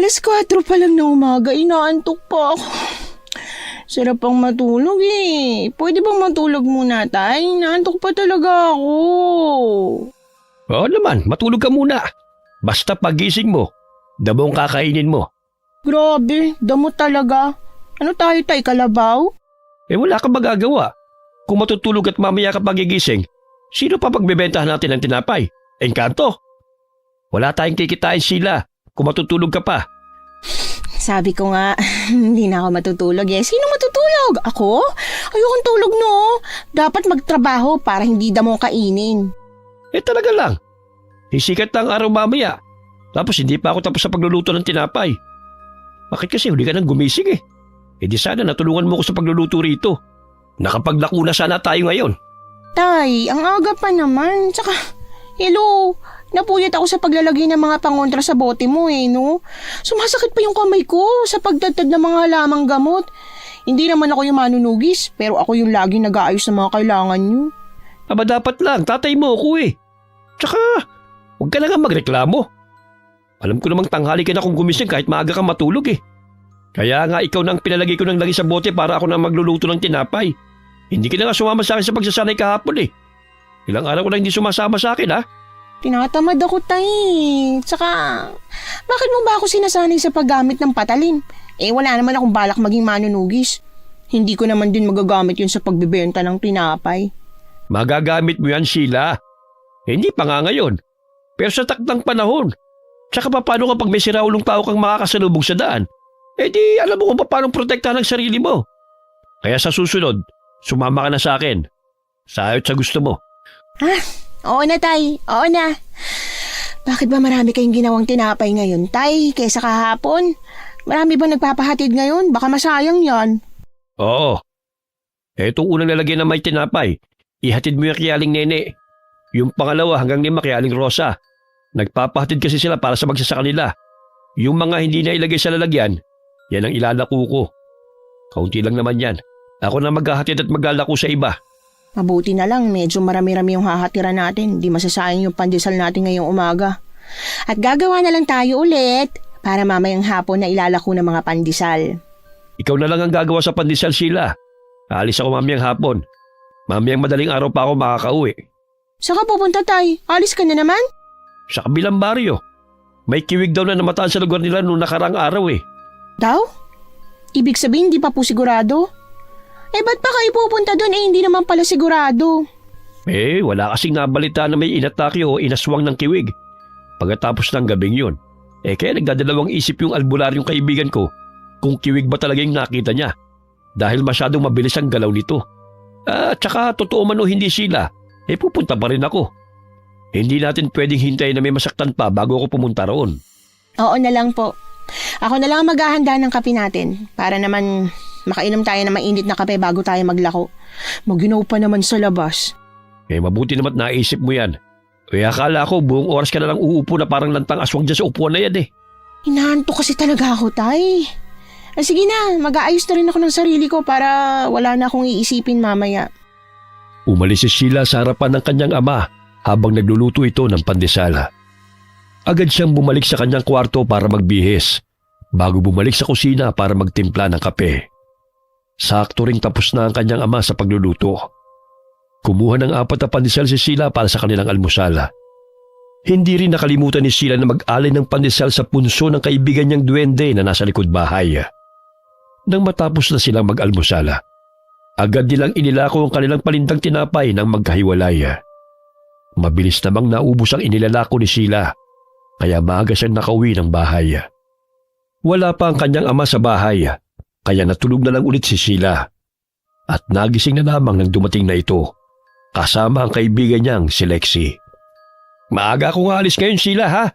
4:00 pa lang na umaga, inaantok pa ako. Sarap pang matulog eh. Pwede bang matulog muna, tay? Inaantok pa talaga ako. Oo naman, matulog ka muna. Basta pagising mo, damo ang kakainin mo. Grabe, damo talaga. Ano tayo, tay, kalabaw? Wala kang magagawa. Kung matutulog at mamaya ka pagigising, sino pa pagbebentahan natin ng tinapay? Engkanto? Wala tayong kikitain, Sheila, kung matutulog ka pa. Sabi ko nga, hindi na ako matutulog eh. Sino matutulog? Ako? Ayokong tulog no. Dapat magtrabaho para hindi damo kainin. Talaga lang. Sisikat na ang araw mamaya. Tapos hindi pa ako tapos sa pagluluto ng tinapay. Bakit kasi huli ka nang gumising eh? Di sana natulungan mo ko sa pagluluto rito. Nakapaglako na sana tayo ngayon. Tay, ang aga pa naman. Tsaka, hello, napuyat ako sa paglalagay ng mga pangontra sa bote mo eh, no? Sumasakit pa yung kamay ko sa pagtatad ng mga halamang gamot. Hindi naman ako yung manunugis, pero ako yung laging nag-aayos ng mga kailangan nyo. Aba dapat lang, tatay mo ako eh. Tsaka, huwag ka na nga magreklamo. Alam ko namang tanghali ka na kung gumising kahit maaga ka matulog eh. Kaya nga ikaw nang pinalagay ko ng lagi sa bote para ako na magluluto ng tinapay. Hindi ka na nga sumama sa akin sa pagsasanay kahapon eh. Ilang araw ko na hindi sumasama sa akin ha. Tinatamad ako, tay. Tsaka, bakit mo ba ako sinasanay sa paggamit ng patalim? Wala naman akong balak maging manunugis. Hindi ko naman din magagamit yun sa pagbibenta ng tinapay. Magagamit mo yan, Sheila. Hindi pa nga ngayon. Pero sa takdang panahon. Tsaka paano kapag may siraulong tao kang makakasalubong sa daan? Di alam mo kung paano protektahan ang sarili mo. Kaya sa susunod, sumama ka na sa akin. Sa ayot sa gusto mo. Oo na, tay. Oo na. Bakit ba marami kayong ginawang tinapay ngayon, tay, kaysa kahapon? Marami ba nagpapahatid ngayon? Baka masayang yan. Oo. Itong unang lalagyan na may tinapay, ihatid mo yung kay Aling Nene. Yung pangalawa hanggang 5 kay Aling Rosa. Nagpapahatid kasi sila para sa magsasaka nila. Yung mga hindi na ilagay sa lalagyan, yan ang ilalako ko. Kaunti lang naman yan. Ako na maghahatid at maglalako sa iba. Mabuti na lang, medyo marami-rami yung hahatiran natin. Di masasayang yung pandesal natin ngayong umaga. At gagawa na lang tayo ulit para mamayang hapon na ilalako ng mga pandesal. Ikaw na lang ang gagawa sa pandesal, Sheila. Aalis ako mamayang hapon. Mamayang madaling araw pa ako makakauwi. Saan ka pupunta, tay? Alis ka na naman? Sa kabilang baryo. May kiwig daw na namataan sa lugar nila noong nakarang araw eh. Daw? Ibig sabihin, di pa po sigurado? Ba't pa kayo pupunta doon hindi naman pala sigurado? Wala kasing nabalita na may inatake o inaswang ng kiwig. Pagkatapos ng gabing yun. Kaya nagdadalawang isip yung albularyong kaibigan ko kung kiwig ba talaga yung nakita niya. Dahil masyadong mabilis ang galaw nito. Tsaka totoo man o hindi sila, pupunta pa rin ako. Hindi natin pwedeng hintayin na may masaktan pa bago ako pumunta roon. Oo na lang po. Ako na lang ang maghahanda ng kape natin para naman makainom tayo ng mainit na kape bago tayo maglako. Maginaw pa naman sa labas. Mabuti naman naisip mo yan. Akala ko buong oras ka na lang uupo na parang lantang aswang dyan sa upuan na yan eh. Inaantok kasi talaga ako, tay. Sige na, mag-aayos na rin ako ng sarili ko para wala na akong iisipin mamaya. Umalis si Sheila sa harapan ng kanyang ama habang nagluluto ito ng pandesala. Agad siyang bumalik sa kanyang kwarto para magbihis bago bumalik sa kusina para magtimpla ng kape. Sakto ring tapos na ang kanyang ama sa pagluluto. Kumuha ng 4 na pandesal si Sheila para sa kanilang almusala. Hindi rin nakalimutan ni Sheila na mag-alay ng pandesal sa punso ng kaibigan niyang duwende na nasa likod bahay. Nang matapos na silang mag-almusala, agad nilang inilako ang kanilang palindang tinapay nang magkahiwalay. Mabilis namang naubos ang inilalako ni Sheila, kaya maaga siyang nakauwi ng bahay. Wala pa ang kanyang ama sa bahay, kaya natulog na lang ulit si Sheila. At nagising na lamang nang dumating na ito, kasama ang kaibigan niyang si Lexie. Maaga akong alis ngayon, Sheila ha?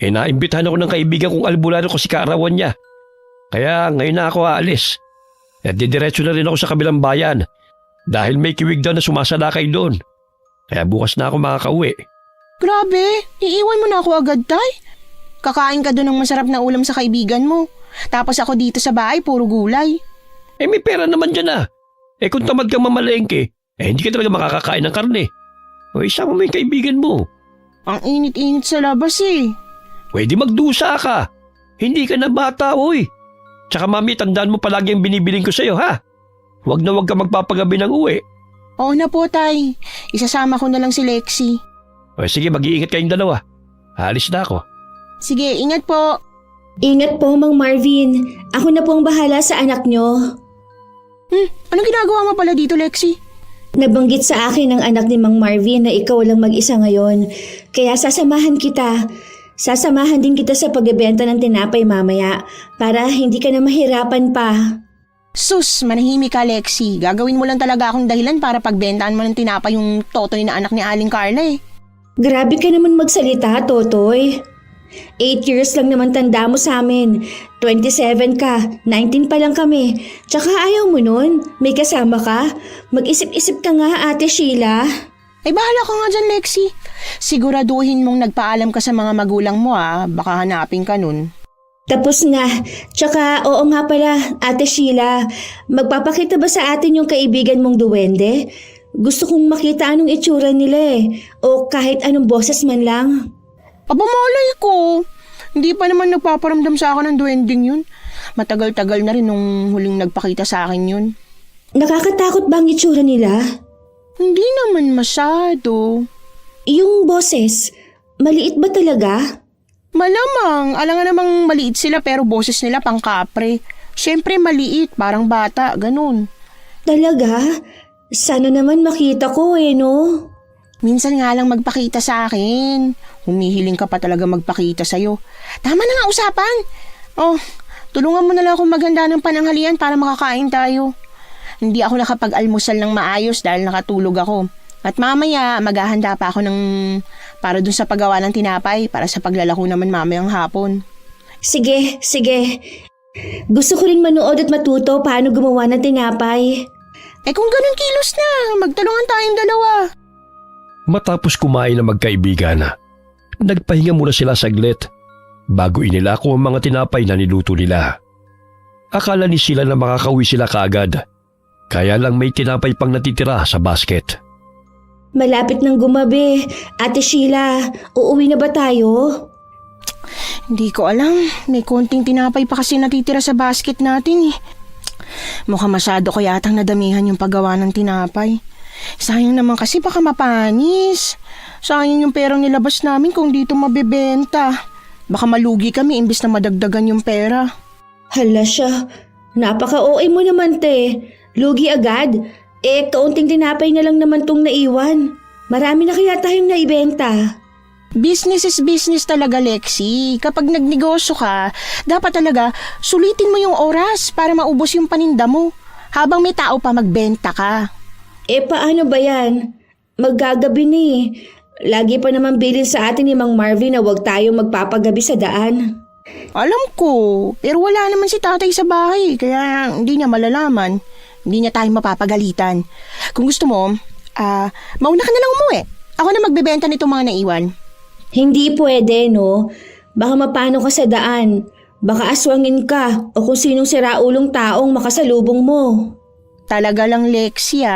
Naimbitahan ako ng kaibigan kong albularyo ko si kaarawan niya. Kaya ngayon na ako aalis. At didiretso na rin ako sa kabilang bayan dahil may kiwig daw na sumasalakay doon. Kaya bukas na ako makakauwi. Grabe, iiwan mo na ako agad, tay. Kakain ka doon ng masarap na ulam sa kaibigan mo. Tapos ako dito sa bahay, puro gulay. May pera naman dyan ah. Kung tamad kang mamalengke, hindi ka talaga makakakain ng karne. Isama mo yung kaibigan mo. Ang init-init sa labas eh. Pwede magdusa ka. Hindi ka na bata, uy. Tsaka mami, tandaan mo palagi ang binibiling ko sa'yo, ha? Huwag na huwag ka magpapagabi ng uwi. Oo na po, Tay. Isasama ko na lang si Lexie. O sige, mag-iingat kayong dalawa. Alis na ako. Sige, ingat po. Ingat po, Mang Marvin. Ako na po ang bahala sa anak nyo. Anong ginagawa mo pala dito, Lexie? Nabanggit sa akin ng anak ni Mang Marvin na ikaw lang mag-isa ngayon. Kaya sasamahan kita. Sasamahan din kita sa pagbebenta ng tinapay mamaya para hindi ka na mahirapan pa. Sus, manahimik ka, Lexie. Gagawin mo lang talaga akong dahilan para pagbentaan mo ng tinapay yung totoy na anak ni Aling Carla eh. Grabe ka naman magsalita, Totoy. 8 years lang naman tanda mo sa amin. 27 ka, 19 pa lang kami. Tsaka ayaw mo nun, may kasama ka. Mag-isip-isip ka nga, Ate Sheila. Eh bahala ka nga dyan, Lexie. Siguraduhin mong nagpaalam ka sa mga magulang mo baka hanapin ka nun. Tapos na. Tsaka oo nga pala, Ate Sheila. Magpapakita ba sa atin yung kaibigan mong duwende? Gusto kong makita anong itsura nila o kahit anong boses man lang. Aba malay ko. Hindi pa naman nagpaparamdam sa akin ng duwending yun. Matagal-tagal na rin nung huling nagpakita sa akin yun. Nakakatakot ba ang itsura nila? Hindi naman masyado. Yung boses, maliit ba talaga? Malamang, alam nga namang maliit sila pero boses nila pang kapre. Siyempre maliit, parang bata, ganun. Talaga? Sana naman makita ko no? Minsan nga lang magpakita sa akin. Humihiling ka pa talaga magpakita sa'yo. Tama na nga usapan. Oh, tulungan mo na lang akong maghanda ng pananghalian para makakain tayo. Hindi ako nakapag-almusal ng maayos dahil nakatulog ako. At mamaya, maghahanda pa ako para dun sa paggawa ng tinapay para sa paglalako naman mamayang hapon. Sige, sige. Gusto ko ring manood at matuto paano gumawa ng tinapay. Eh kung ganun kilos na, magtulungan tayong dalawa. Matapos kumain ng magkaibigan, nagpahinga muna sila saglit bago inilako ang mga tinapay na niluto nila. Akala ni sila na makakauwi sila kaagad, kaya lang may tinapay pang natitira sa basket. Malapit nang gumabi. Ate Sheila, uuwi na ba tayo? Hindi ko alam, may konting tinapay pa kasi natitira sa basket natin eh. Mukhang masyado ko yatang nadamihan yung paggawa ng tinapay. Sayang naman kasi baka mapanis. Sayang yung perang nilabas namin kung dito mabebenta. Baka malugi kami imbis na madagdagan yung pera. Hala siya, napaka-OA mo naman te. Lugi agad. Kaunting tinapay na lang naman tong naiwan. Marami na kaya tayong naibenta. Business is business talaga, Lexie. Kapag nagnegosyo ka, dapat talaga sulitin mo yung oras para maubos yung paninda mo. Habang may tao pa magbenta ka. Paano ba yan? Maggagabi ni. Lagi pa naman bilin sa atin ni Mang Marvin na huwag tayong magpapagabi sa daan. Alam ko, pero wala naman si tatay sa bahay, kaya hindi niya malalaman. Hindi niya tayo mapapagalitan. Kung gusto mo, mauna ka na lang umuwi. Ako na magbebenta nitong mga naiwan. Hindi pwede, no? Baka mapano ka sa daan. Baka aswangin ka o kung sinong siraulong taong makasalubong mo. Talaga lang, Lexie.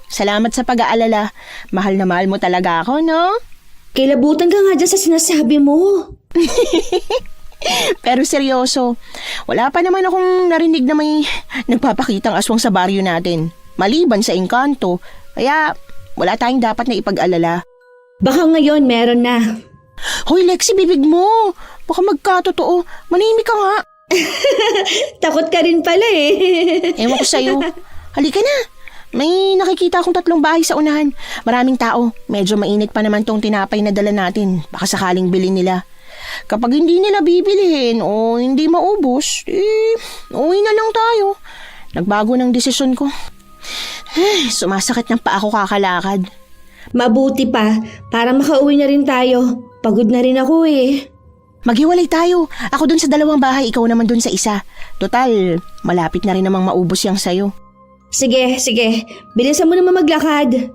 Salamat sa pag-aalala. Mahal na mahal mo talaga ako, no? Kilabutan ka nga dyan sa sinasabi mo. Pero seryoso, wala pa naman akong narinig na may nagpapakitang aswang sa baryo natin. Maliban sa engkanto, kaya wala tayong dapat na ipag-alala. Baka ngayon meron na. Hoy Lexie, bibig mo! Baka magkatotoo, manimik ka nga. Takot ka rin pala Ewan ko sa'yo. Halika na. May nakikita akong 3 bahay sa unahan. Maraming tao. Medyo mainit pa naman tong tinapay na dala natin. Baka sakaling bilhin nila. Kapag hindi nila bibilihin o hindi maubos, uwi na lang tayo. Nagbago ng desisyon ko. Sumasakit ng paa ko kakalakad. Mabuti pa, para makauwi na rin tayo. Pagod na rin ako Maghiwalay tayo. Ako dun sa 2 bahay, ikaw naman dun sa isa. Total, malapit na rin namang maubos yang sayo. Sige, sige. Bilisan mo naman maglakad.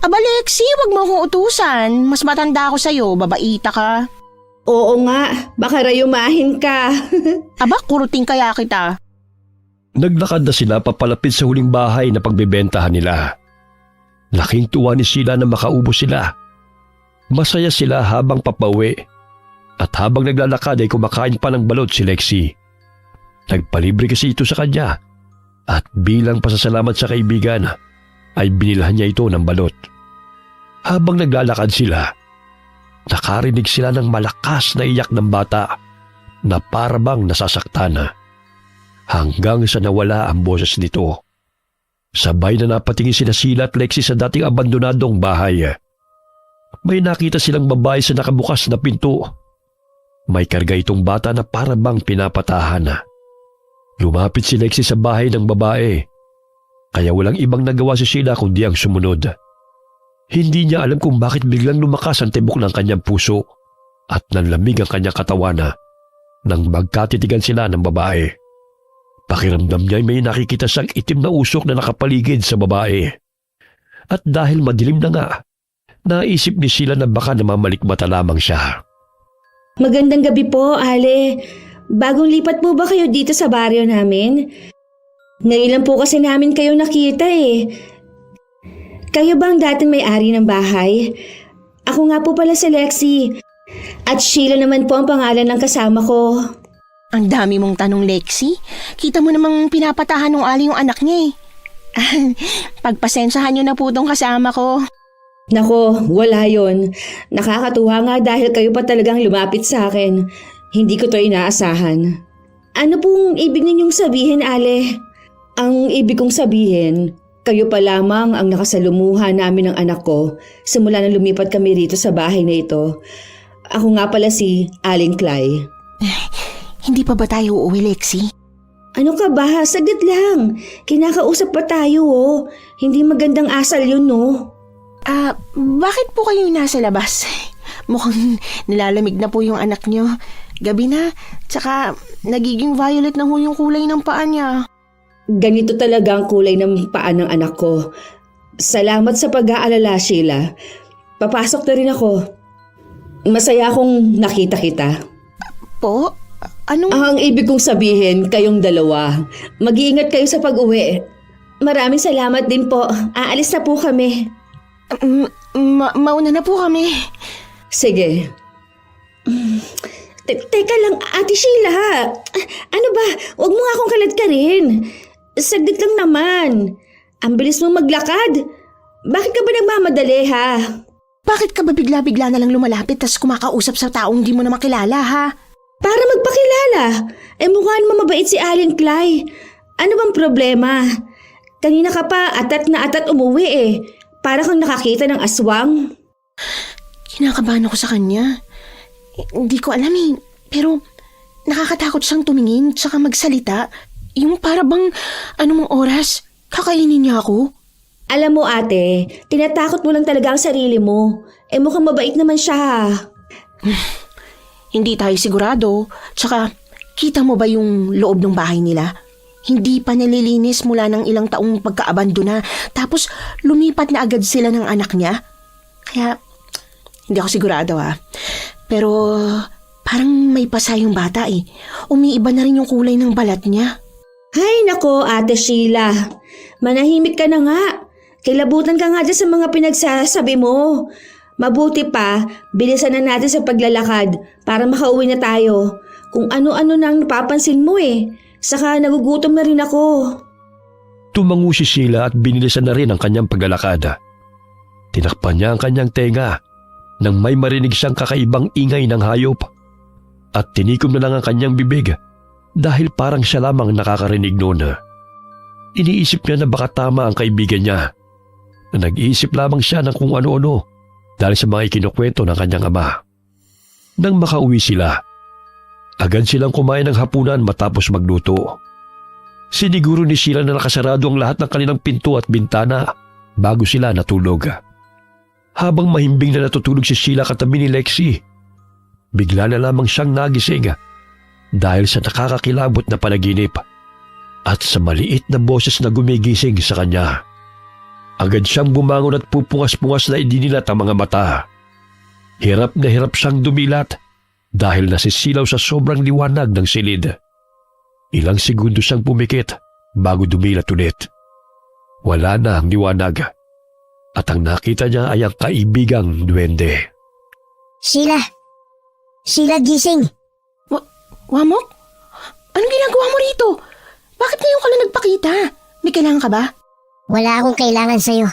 Aba Lexie, wag mo akong utusan. Mas matanda ako sa'yo, babaita ka. Oo nga, baka rayumahin ka. Aba, kuruting kaya kita. Naglakad na sila papalapit sa huling bahay na pagbebentahan nila. Laking tuwa ni Sheila na makaubos sila. Masaya sila habang papauwi. At habang naglalakad ay kumakain pa ng balot si Lexi. Nagpalibre kasi ito sa kanya at bilang pasasalamat sa kaibigan ay binilhan niya ito ng balot. Habang naglalakad sila, nakarinig sila ng malakas na iyak ng bata na parabang nasasaktan hanggang sa nawala ang boses nito. Sabay na napatingin sina Sheila at Lexi sa dating abandonadong bahay. May nakita silang babae sa nakabukas na pinto. May karga itong bata na parabang pinapatahan. Lumapit si Lexi sa bahay ng babae, kaya walang ibang nagawa si Sheila kundi ang sumunod. Hindi niya alam kung bakit biglang lumakas ang tibok ng kanyang puso at nanlamig ang kanyang katawan nang magkatitigan sila ng babae. Pakiramdam niya ay may nakikita siyang itim na usok na nakapaligid sa babae. At dahil madilim na nga, naisip ni Sheila na baka namamalikmata lamang siya. Magandang gabi po, Ale. Bagong lipat po ba kayo dito sa baryo namin? Ngayon lang po kasi namin kayo nakita eh. Kayo ba ang dating may-ari ng bahay? Ako nga po pala si Lexi. At Sheila naman po ang pangalan ng kasama ko. Ang dami mong tanong, Lexi. Kita mo namang pinapatahan ng Ali yung anak niya eh. Pagpasensyahan niyo na po tong kasama ko. Nako, wala yon. Nakakatuwa nga dahil kayo pa talagang lumapit sa akin. Hindi ko to inaasahan. Ano pong ibig ninyong sabihin, Ale? Ang ibig kong sabihin, kayo pa lamang ang nakasalumuha namin ng anak ko simula nang lumipat kami rito sa bahay na ito. Ako nga pala si Aling Clay. Hindi pa ba tayo uuwi, Lexi? Ano ka ba? Saglit lang. Kinakausap pa tayo oh. Hindi magandang asal yun no. Bakit po kayo nasa labas? Mukhang nilalamig na po yung anak niyo. Gabi na, tsaka nagiging violet na ho yung kulay ng paa niya. Ganito talaga ang kulay ng paa ng anak ko. Salamat sa pag-aalala, Sheila. Papasok na rin ako. Masaya akong nakita kita. Po? Anong... Ang ibig kong sabihin, kayong dalawa. Mag-iingat kayo sa pag-uwi. Maraming salamat din po. Aalis na po kami. Mauna na po kami. Sige. Teka lang, Ate Sheila. Ano ba? Huwag mo nga akong kalat ka rin. Saglit lang naman. Ang bilis mong maglakad. Bakit ka ba nagmamadali ha? Bakit ka ba bigla-bigla na lang lumalapit tas kumakausap sa taong di mo na makilala ha? Para magpakilala. Mukha naman mabait si Aling Clay. Ano bang problema? Kanina ka pa atat na atat umuwi eh. Para kang nakakita ng aswang. Kinakabahan ako sa kanya. Hindi ko alam eh. Pero nakakatakot siyang tumingin tsaka magsalita. Yung para bang anumang oras, kakainin niya ako. Alam mo ate, tinatakot mo lang talaga ang sarili mo. Mukhang mabait naman siya. Hindi tayo sigurado. Tsaka, kita mo ba yung loob ng bahay nila? Hindi pa nalilinis mula ng ilang taong pagkaabandona. Tapos, lumipat na agad sila ng anak niya. Kaya, hindi ako sigurado ha. Pero, parang may pasa yung bata eh. Umiiba na rin yung kulay ng balat niya. Hay nako, Ate Sheila. Manahimik ka na nga. Kilabutan ka nga dyan sa mga pinagsasabi mo. Mabuti pa, bilisan na natin sa paglalakad para makauwi na tayo. Kung ano-ano nang napapansin mo eh. Saka nagugutom na rin ako. Tumango si Sheila at binilisan na rin ang kanyang paglalakad. Tinakpan niya ang kanyang tenga nang may marinig siyang kakaibang ingay ng hayop. At tinikom na lang ang kanyang bibig dahil parang siya lamang nakakarinig noon. Iniisip niya na baka tama ang kaibigan niya. Na nag-iisip lamang siya ng kung ano-ano dahil sa mga ikinukwento ng kanyang ama. Nang makauwi sila, agad silang kumain ng hapunan matapos magluto. Siniguro ni Sheila na nakasarado ang lahat ng kanilang pinto at bintana bago sila natulog. Habang mahimbing na natutulog si Sheila katabi ni Lexi, bigla na lamang siyang nagising dahil sa nakakakilabot na panaginip at sa maliit na boses na gumigising sa kanya. Agad siyang bumangon at pupungas-pungas na idinilat ang mga mata. Hirap na hirap siyang dumilat dahil nasisilaw sa sobrang liwanag ng silid. Ilang segundo siyang pumikit bago dumilat ulit. Wala na ang liwanag at ang nakita niya ay ang kaibigang duwende. Sheila, Sheila, gising. Wamok? Anong ginagawa mo rito? Bakit ngayon ka lang nagpakita? May kailangan ka ba? Wala akong kailangan sa'yo.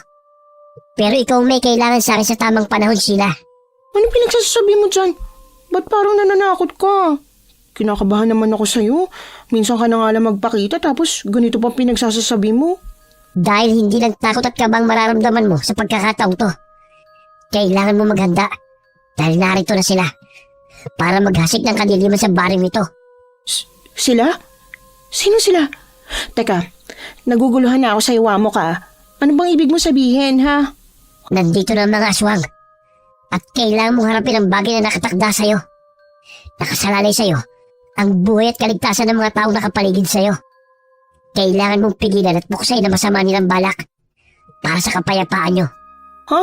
Pero ikaw may kailangan sa akin sa tamang panahon, Sheila. Anong pinagsasabi mo dyan? Ba't parang nananakot ka? Kinakabahan naman ako sa'yo. Minsan ka na nga lang magpakita tapos ganito pa pinagsasabi mo. Dahil hindi lang takot at kabang mararamdaman mo sa pagkakataong to. Kailangan mo maghanda. Dahil narito na sila. Para maghasik ng kadiliman sa baring ito. Sila? Sino sila? Teka, naguguluhan na ako sa iwa mo ka. Ano bang ibig mo sabihin, ha? Nandito na ang mga aswang. At kailangan mong harapin ang bagay na nakatakda sa'yo. Nakasalalay sa'yo ang buhay at kaligtasan ng mga taong nakapaligid sa'yo. Kailangan mong pigilan at buksain na masama nilang balak para sa kapayapaan nyo. Ha?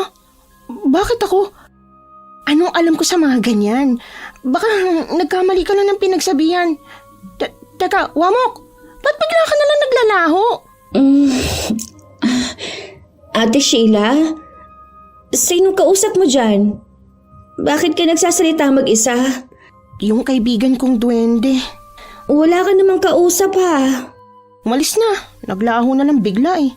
Bakit ako? Anong alam ko sa mga ganyan? Baka nagkamali ka lang ng pinagsabihan. Teka, Wamok, ba't bigla ka nalang naglalaho? Ate Sheila, sinong kausap mo dyan? Bakit ka nagsasalita mag-isa? Yung kaibigan kong duwende. Wala ka namang kausap ha. Umalis na. Naglaho na lang bigla eh.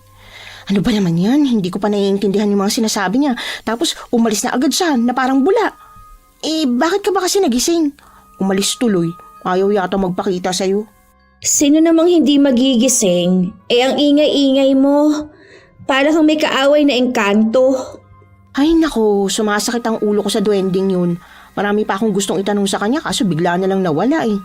Ano ba naman yan? Hindi ko pa naiintindihan yung mga sinasabi niya. Tapos umalis na agad siya na parang bula. Bakit ka ba kasi nagising? Umalis tuloy. Ayaw yata magpakita sa'yo. Sino namang hindi magigising? Ang ingay-ingay mo. Para kang may kaaway na engkanto. Ay nako, sumasakit ang ulo ko sa duwending yun. Marami pa akong gustong itanong sa kanya kaso bigla na lang nawala eh.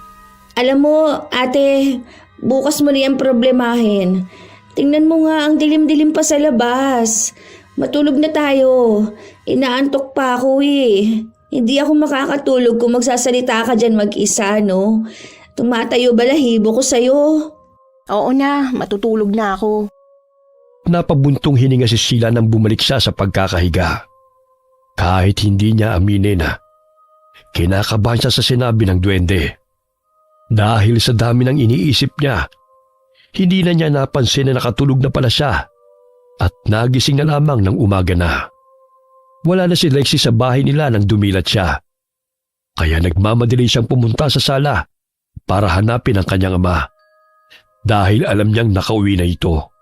Alam mo, ate, bukas mo niyang problemahin. Tingnan mo nga ang dilim-dilim pa sa labas. Matulog na tayo. Inaantok pa ako eh. Hindi ako makakatulog kung magsasalita ka dyan mag-isa, no? Tumatayo balahibo ko sa'yo. Oo na, matutulog na ako. Napabuntong hininga si Sheila nang bumalik siya sa pagkakahiga. Kahit hindi niya aminin na kinakabahan siya sa sinabi ng duwende. Dahil sa dami ng iniisip niya, hindi na niya napansin na nakatulog na pala siya at nagising na lamang ng umaga na. Wala na si Lexie sa bahay nila nang dumilat siya. Kaya nagmamadali siyang pumunta sa sala para hanapin ang kanyang ama. Dahil alam niyang nakauwi na ito.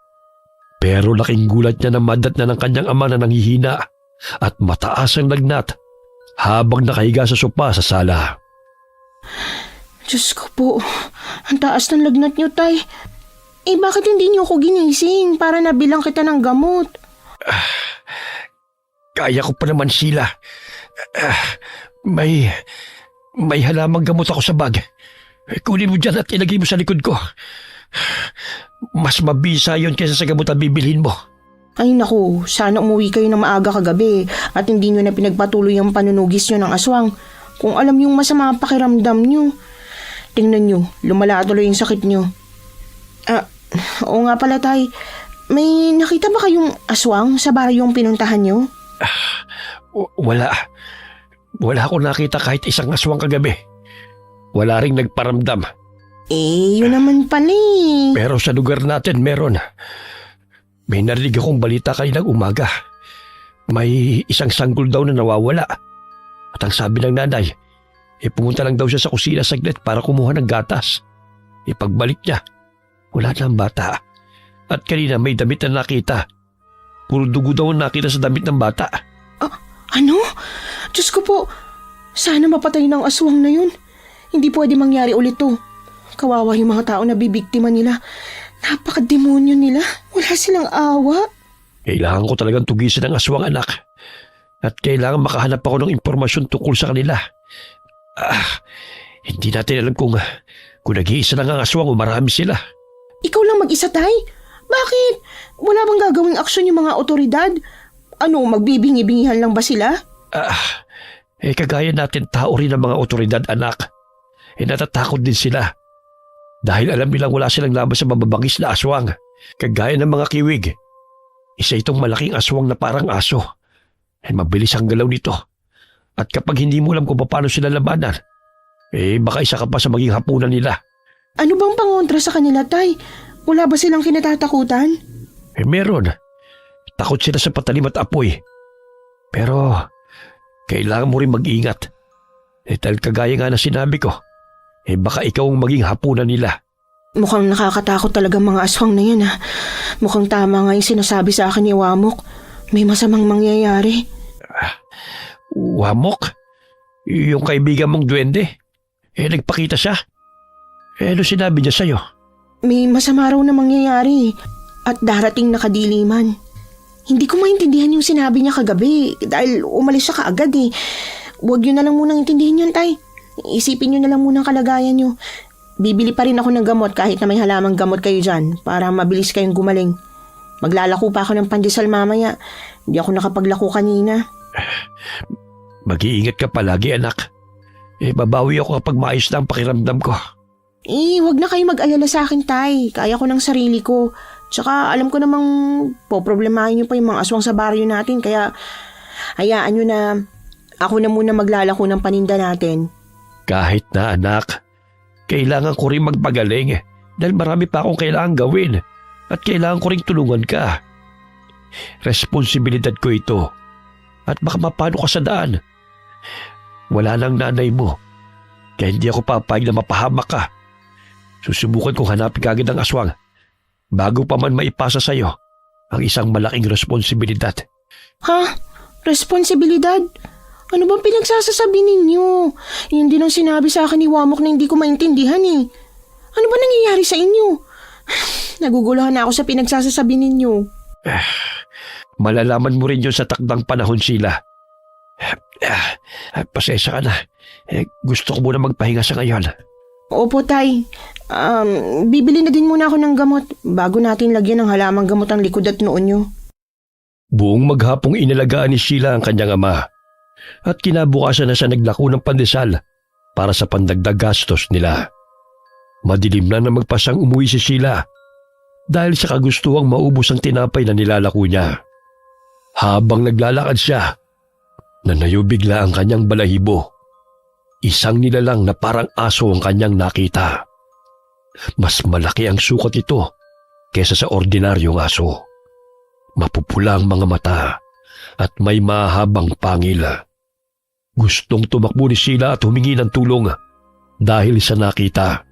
Pero laking gulat niya na madat na ng kanyang ama na nanghihina at mataas ang lagnat habang nakahiga sa sopa sa sala. Diyos ko po, ang taas ng lagnat niyo, tay. Bakit hindi niyo ako ginising para nabilang kita ng gamot? Kaya ko pa naman, Sheila. May halamang gamot ako sa bag. Kunin mo dyan at ilagay mo sa likod ko. Mas mabisa yon kaysa sa gamot na bibilhin mo. Ay naku, sana umuwi kayo ng maaga kagabi at hindi nyo na pinagpatuloy ang panunugis nyo ng aswang. Kung alam yung masama ang pakiramdam nyo. Tingnan nyo, lumala tuloy yung sakit nyo. Oo nga pala tay, may nakita ba kayong aswang sa baryong pinuntahan nyo? Wala. Wala akong nakita kahit isang aswang kagabi. Wala ring nagparamdam. Yun naman pala eh. Pero sa lugar natin meron. May narinig akong balita kaninang umaga. May isang sanggol daw na nawawala. At ang sabi ng nanay, pumunta lang daw siya sa kusina saglit para kumuha ng gatas. Pagbalik niya, wala na ang bata. At kanina may damit na nakita. Puro dugo daw ang nakita sa damit ng bata. Ano? Diyos ko po, sana mapatay ng aswang na yun. Hindi pwede mangyari ulit to. Kawawa yung mga tao na bibiktima nila. Napakademonyo nila. Wala silang awa. Kailangan ko talagang tugisin ang aswang, anak. At kailangan makahanap ako ng impormasyon tungkol sa kanila. Hindi natin alam kung nag-iisa lang ang aswang o marami sila. Ikaw lang mag-isa, tay? Bakit? Wala bang gagawing aksyon yung mga otoridad? Ano, magbibingi-bingihan lang ba sila? Kagaya natin tao rin ang mga otoridad, anak. Natatakot din sila. Dahil alam nilang wala silang laban sa mababangis na aswang. Kagaya ng mga kiwig. Isa itong malaking aswang na parang aso. Mabilis ang galaw nito. At kapag hindi mo alam kung paano sila labanan, baka isa ka pa sa maging hapunan nila. Ano bang pangontra sa kanila, tay? Wala ba silang kinatatakutan? Meron. Takot sila sa patalim at apoy. Pero kailangan mo rin mag-ingat. Dahil kagaya nga na sinabi ko, baka ikaw ang maging hapunan nila. Mukhang nakakatakot talaga mga aswang na yan ha. Mukhang tama nga yung sinasabi sa akin ni Wamok. May masamang mangyayari. Wamok? Yung kaibigan mong duwende? Nagpakita siya? Ano sinabi niya sa'yo? May masama raw na mangyayari at darating na kadiliman. Hindi ko maintindihan yung sinabi niya kagabi dahil umalis siya kaagad eh. Huwag yun na lang munang intindihin yun, Tay. Isipin nyo na lang muna ang kalagayan nyo. Bibili pa rin ako ng gamot kahit na may halamang gamot kayo dyan para mabilis kayong gumaling. Maglalako pa ako ng pandesal mamaya. Hindi ako nakapaglako kanina. Mag-iingat ka palagi, anak. Babawi ako kapag maayos na ang pakiramdam ko. Huwag na kayo mag-alala sa akin, Tay. Kaya ko ng sarili ko. Tsaka alam ko namang poproblemahin nyo pa yung mga aswang sa baryo natin. Kaya hayaan nyo na ako na muna maglalako ng paninda natin. Kahit na, anak. Kailangan ko rin magpagaling dahil marami pa akong kailangan gawin at kailangan ko rin tulungan ka. Responsibilidad ko ito at baka mapano ka sa daan. Wala nang nanay mo kaya hindi ako papayag na mapahamak ka. Susubukan kong hanapin kagad ang aswang bago pa man maipasa sa'yo ang isang malaking responsibilidad. Ha? Responsibilidad? Ano bang pinagsasasabi ninyo? Yun din ang sinabi sa akin ni Wamok na hindi ko maintindihan eh. Ano ba nangyayari sa inyo? Naguguluhan na ako sa pinagsasasabi ninyo. Malalaman mo rin yun sa takdang panahon, Sheila. Pasensya ka na. Gusto ko muna magpahinga sa ngayon. Opo, Tay. Bibili na din muna ako ng gamot bago natin lagyan ng halamang gamot ang likod at noon nyo. Buong maghapong inalagaan ni Sheila ang kanyang ama at kinabukasan na siya naglako ng pandesal para sa pandagdag gastos nila. Madilim na magpasang umuwi si Sheila dahil sa kagustuhang maubos ang tinapay na nilalako niya. Habang naglalakad siya, nanayo bigla ang kanyang balahibo. Isang nilalang na parang aso ang kanyang nakita. Mas malaki ang sukat ito kesa sa ordinaryong aso. Mapupula ang mga mata at may mahabang pangil. Gustong tumakbo ni Sheila at humingi ng tulong dahil sa nakita.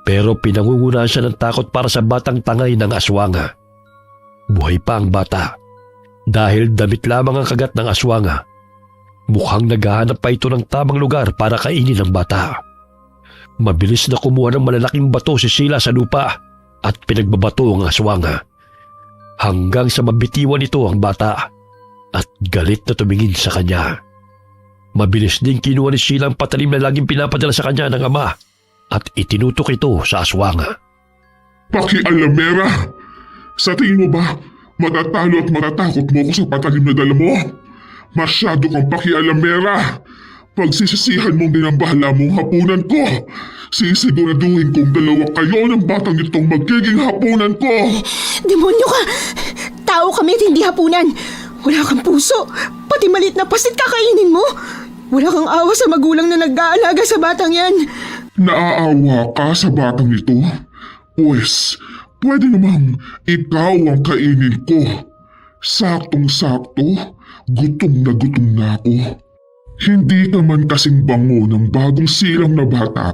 Pero pinangungunahan siya ng takot para sa batang tangay ng aswang. Buhay pa ang bata dahil damit lamang ang kagat ng aswang. Mukhang naghahanap pa ito ng tamang lugar para kainin ang bata. Mabilis na kumuha ng malalaking bato si Sheila sa lupa at pinagbabato ang aswang. Hanggang sa mabitiwan ito ang bata at galit na tumingin sa kanya. Mabilis din kinuha ni Sheila ang patalim na laging pinapadala sa kanya ng ama at itinutok ito sa aswang. Pakialamera! Sa tingin mo ba, matatalo at matatakot mo ko sa patalim na dala mo? Masyado kang pakialamera! Pagsisisihan mong dinambahala mong hapunan ko, sisiguraduhin kong dalawa kayo ng batang itong magiging hapunan ko! Demonyo ka! Tao kami at hindi hapunan! Wala kang puso! Pati malit na pasit kakainin mo! Wala kang awa sa magulang na nag-aalaga sa batang yan! Naaawa ka sa batang ito? Pues, pwede namang ikaw ang kainin ko. Saktong-sakto, gutom na ako. Hindi ka man kasing bango ng bagong silang na bata.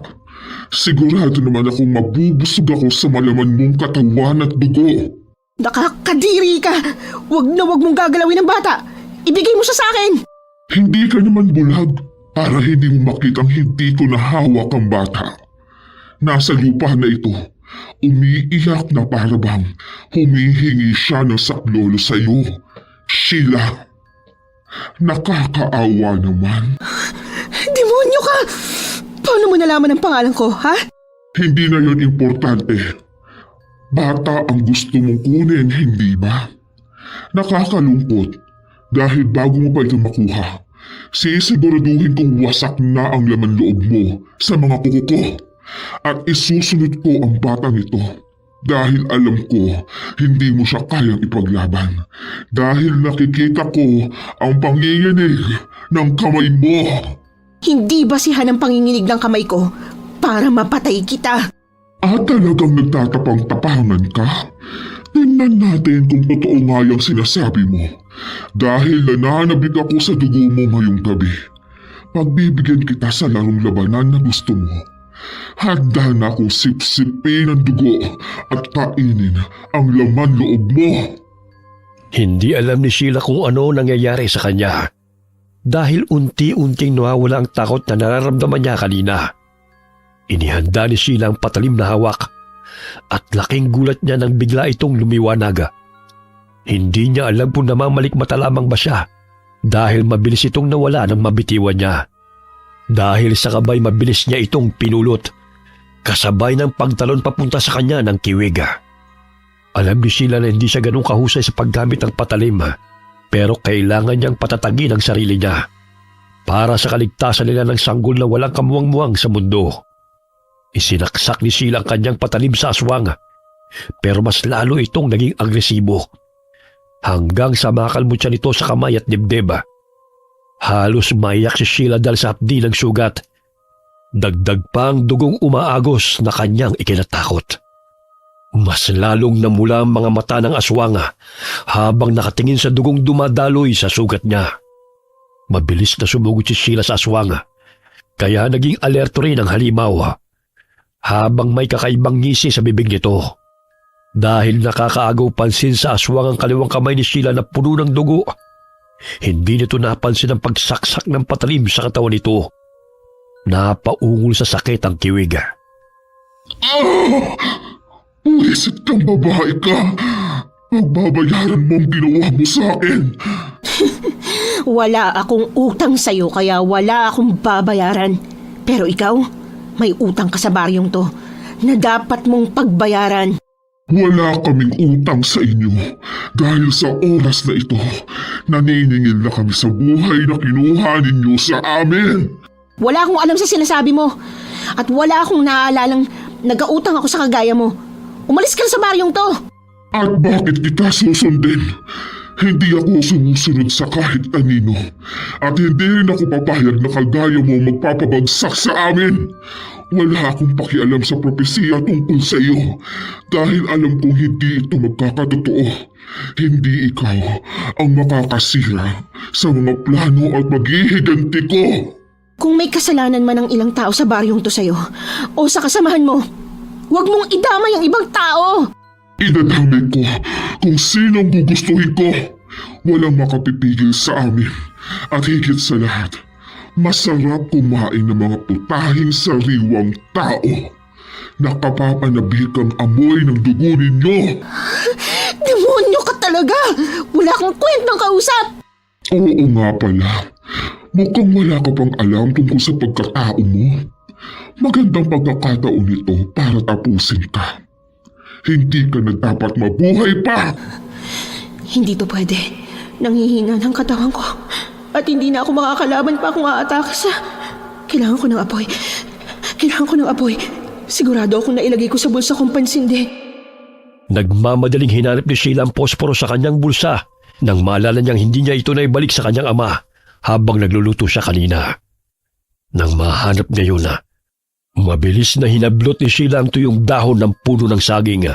Sigurado naman akong mabubusog ako sa malaman mong katawan at dugo. Nakakadiri ka! Wag na wag mong gagalawin ng bata! Ibigay mo siya sa akin! Hindi ka naman bulag para hindi mo makitang hindi ko nahawak ang bata. Nasa lupa na ito, umiiyak na para bang humihingi siya ng saklolo sa iyo. Sheila, nakakaawa naman. Demonyo ka! Paano mo nalaman ang pangalan ko, ha? Hindi na yon importante. Bata ang gusto mong kunin, hindi ba? Nakakalungkot dahil bago mo pa ito makuha, sisiguraduhin kong wasak na ang laman loob mo sa mga kuko ko at isusunod ko ang batang ito dahil alam ko hindi mo siya kayang ipaglaban dahil nakikita ko ang panginginig ng kamay mo. Hindi basihan ang panginginig ng kamay ko para mapatay kita. Talagang nagtatapang-tapangan ka? Tingnan natin kung totoo nga yung sinasabi mo. Dahil nananabik ako sa dugo mo ngayong gabi. Pagbibigyan kita sa larong labanan na gusto mo. Handa na akong sipsipin ang dugo at kainin ang laman loob mo. Hindi alam ni Sheila kung ano nangyayari sa kanya. Dahil unti-unting nawawala ang takot na nararamdaman niya kanina. Inihanda ni Sheila ang patalim na hawak at laking gulat niya nang bigla itong lumiwanag. Hindi niya alam kung namamalikmata lamang ba siya dahil mabilis itong nawala nang mabitiwan niya. Dahil sa kabay mabilis niya itong pinulot kasabay ng pagtalon papunta sa kanya ng kiwig. Alam ni Sheila na hindi siya ganun kahusay sa paggamit ng patalim pero kailangan niyang patatagin ang sarili niya para sa kaligtasan nila ng sanggol na walang kamuwang-muwang sa mundo. Isinaksak ni Sheila ang kanyang patalim sa aswang pero mas lalo itong naging agresibo hanggang sa makalmot siya nito sa kamay at dibdib. Halos maiyak si Sheila dahil sa hapdi ng sugat. Dagdag pa ang dugong umaagos na kanyang ikinatakot. Mas lalong namula ang mga mata ng aswang habang nakatingin sa dugong dumadaloy sa sugat niya. Mabilis na sumugod si Sheila sa aswang kaya naging alerto rin ang halimaw habang may kakaibang ngisi sa bibig nito. Dahil nakakaagaw pansin sa aswang ang kaliwang kamay ni Sheila na puno ng dugo, hindi nito napansin ang pagsaksak ng patalim sa katawan nito. Napaungol sa sakit ang kiwig. Uwisit kang babae ka. Magbabayaran mo ang ginawa mo sa akin. Wala akong utang sa'yo kaya wala akong babayaran. Pero ikaw, may utang ka sa baryong to na dapat mong pagbayaran. Wala kaming utang sa inyo dahil sa oras na ito, naniningil na kami sa buhay na kinuha ninyo sa amin. Wala akong alam sa sinasabi mo at wala akong naalalang nag-autang ako sa kagaya mo. Umalis ka na sa baryong to. At bakit kita susundin? Hindi ako sumusunod sa kahit kanino at hindi rin ako papayag na kagaya mo magpapabagsak sa amin. Wala akong pakialam sa propesiya tungkol sa iyo dahil alam kong hindi ito magkakatotoo. Hindi ikaw ang makakasira sa mga plano at maghihiganti ko. Kung may kasalanan man ang ilang tao sa baryong to sa'yo o sa kasamahan mo, huwag mong idamay ang ibang tao. Idadamay ko kung sinong gugustuhin ko. Walang makapipigil sa amin at higit sa lahat, masarap kumain ng mga putahing sariwang tao. Nakapapanabik ang amoy ng dugo ninyo. Demonyo ka talaga! Wala kang kwentang kausap! Oo nga pala. Mukhang wala ka pang alam tungkol sa pagkatao mo. Magandang pagkakataon ito para tapusin ka. Hindi ka na dapat mabuhay pa! Hindi to pwede. Nanghihina ng katawan ko. At hindi na ako makakalaban pa kung aatake sa... Kailangan ko ng apoy. Kailangan ko ng apoy. Sigurado akong nailagay ko sa bulsa kong pansindi. Nagmamadaling hinanap ni Sheila ang posporo sa kanyang bulsa nang maalala niyang hindi niya ito naibalik sa kanyang ama habang nagluluto siya kanina. Nang mahanap niya yun, mabilis na hinablot ni Sheila ang tuyong dahon ng puno ng saging.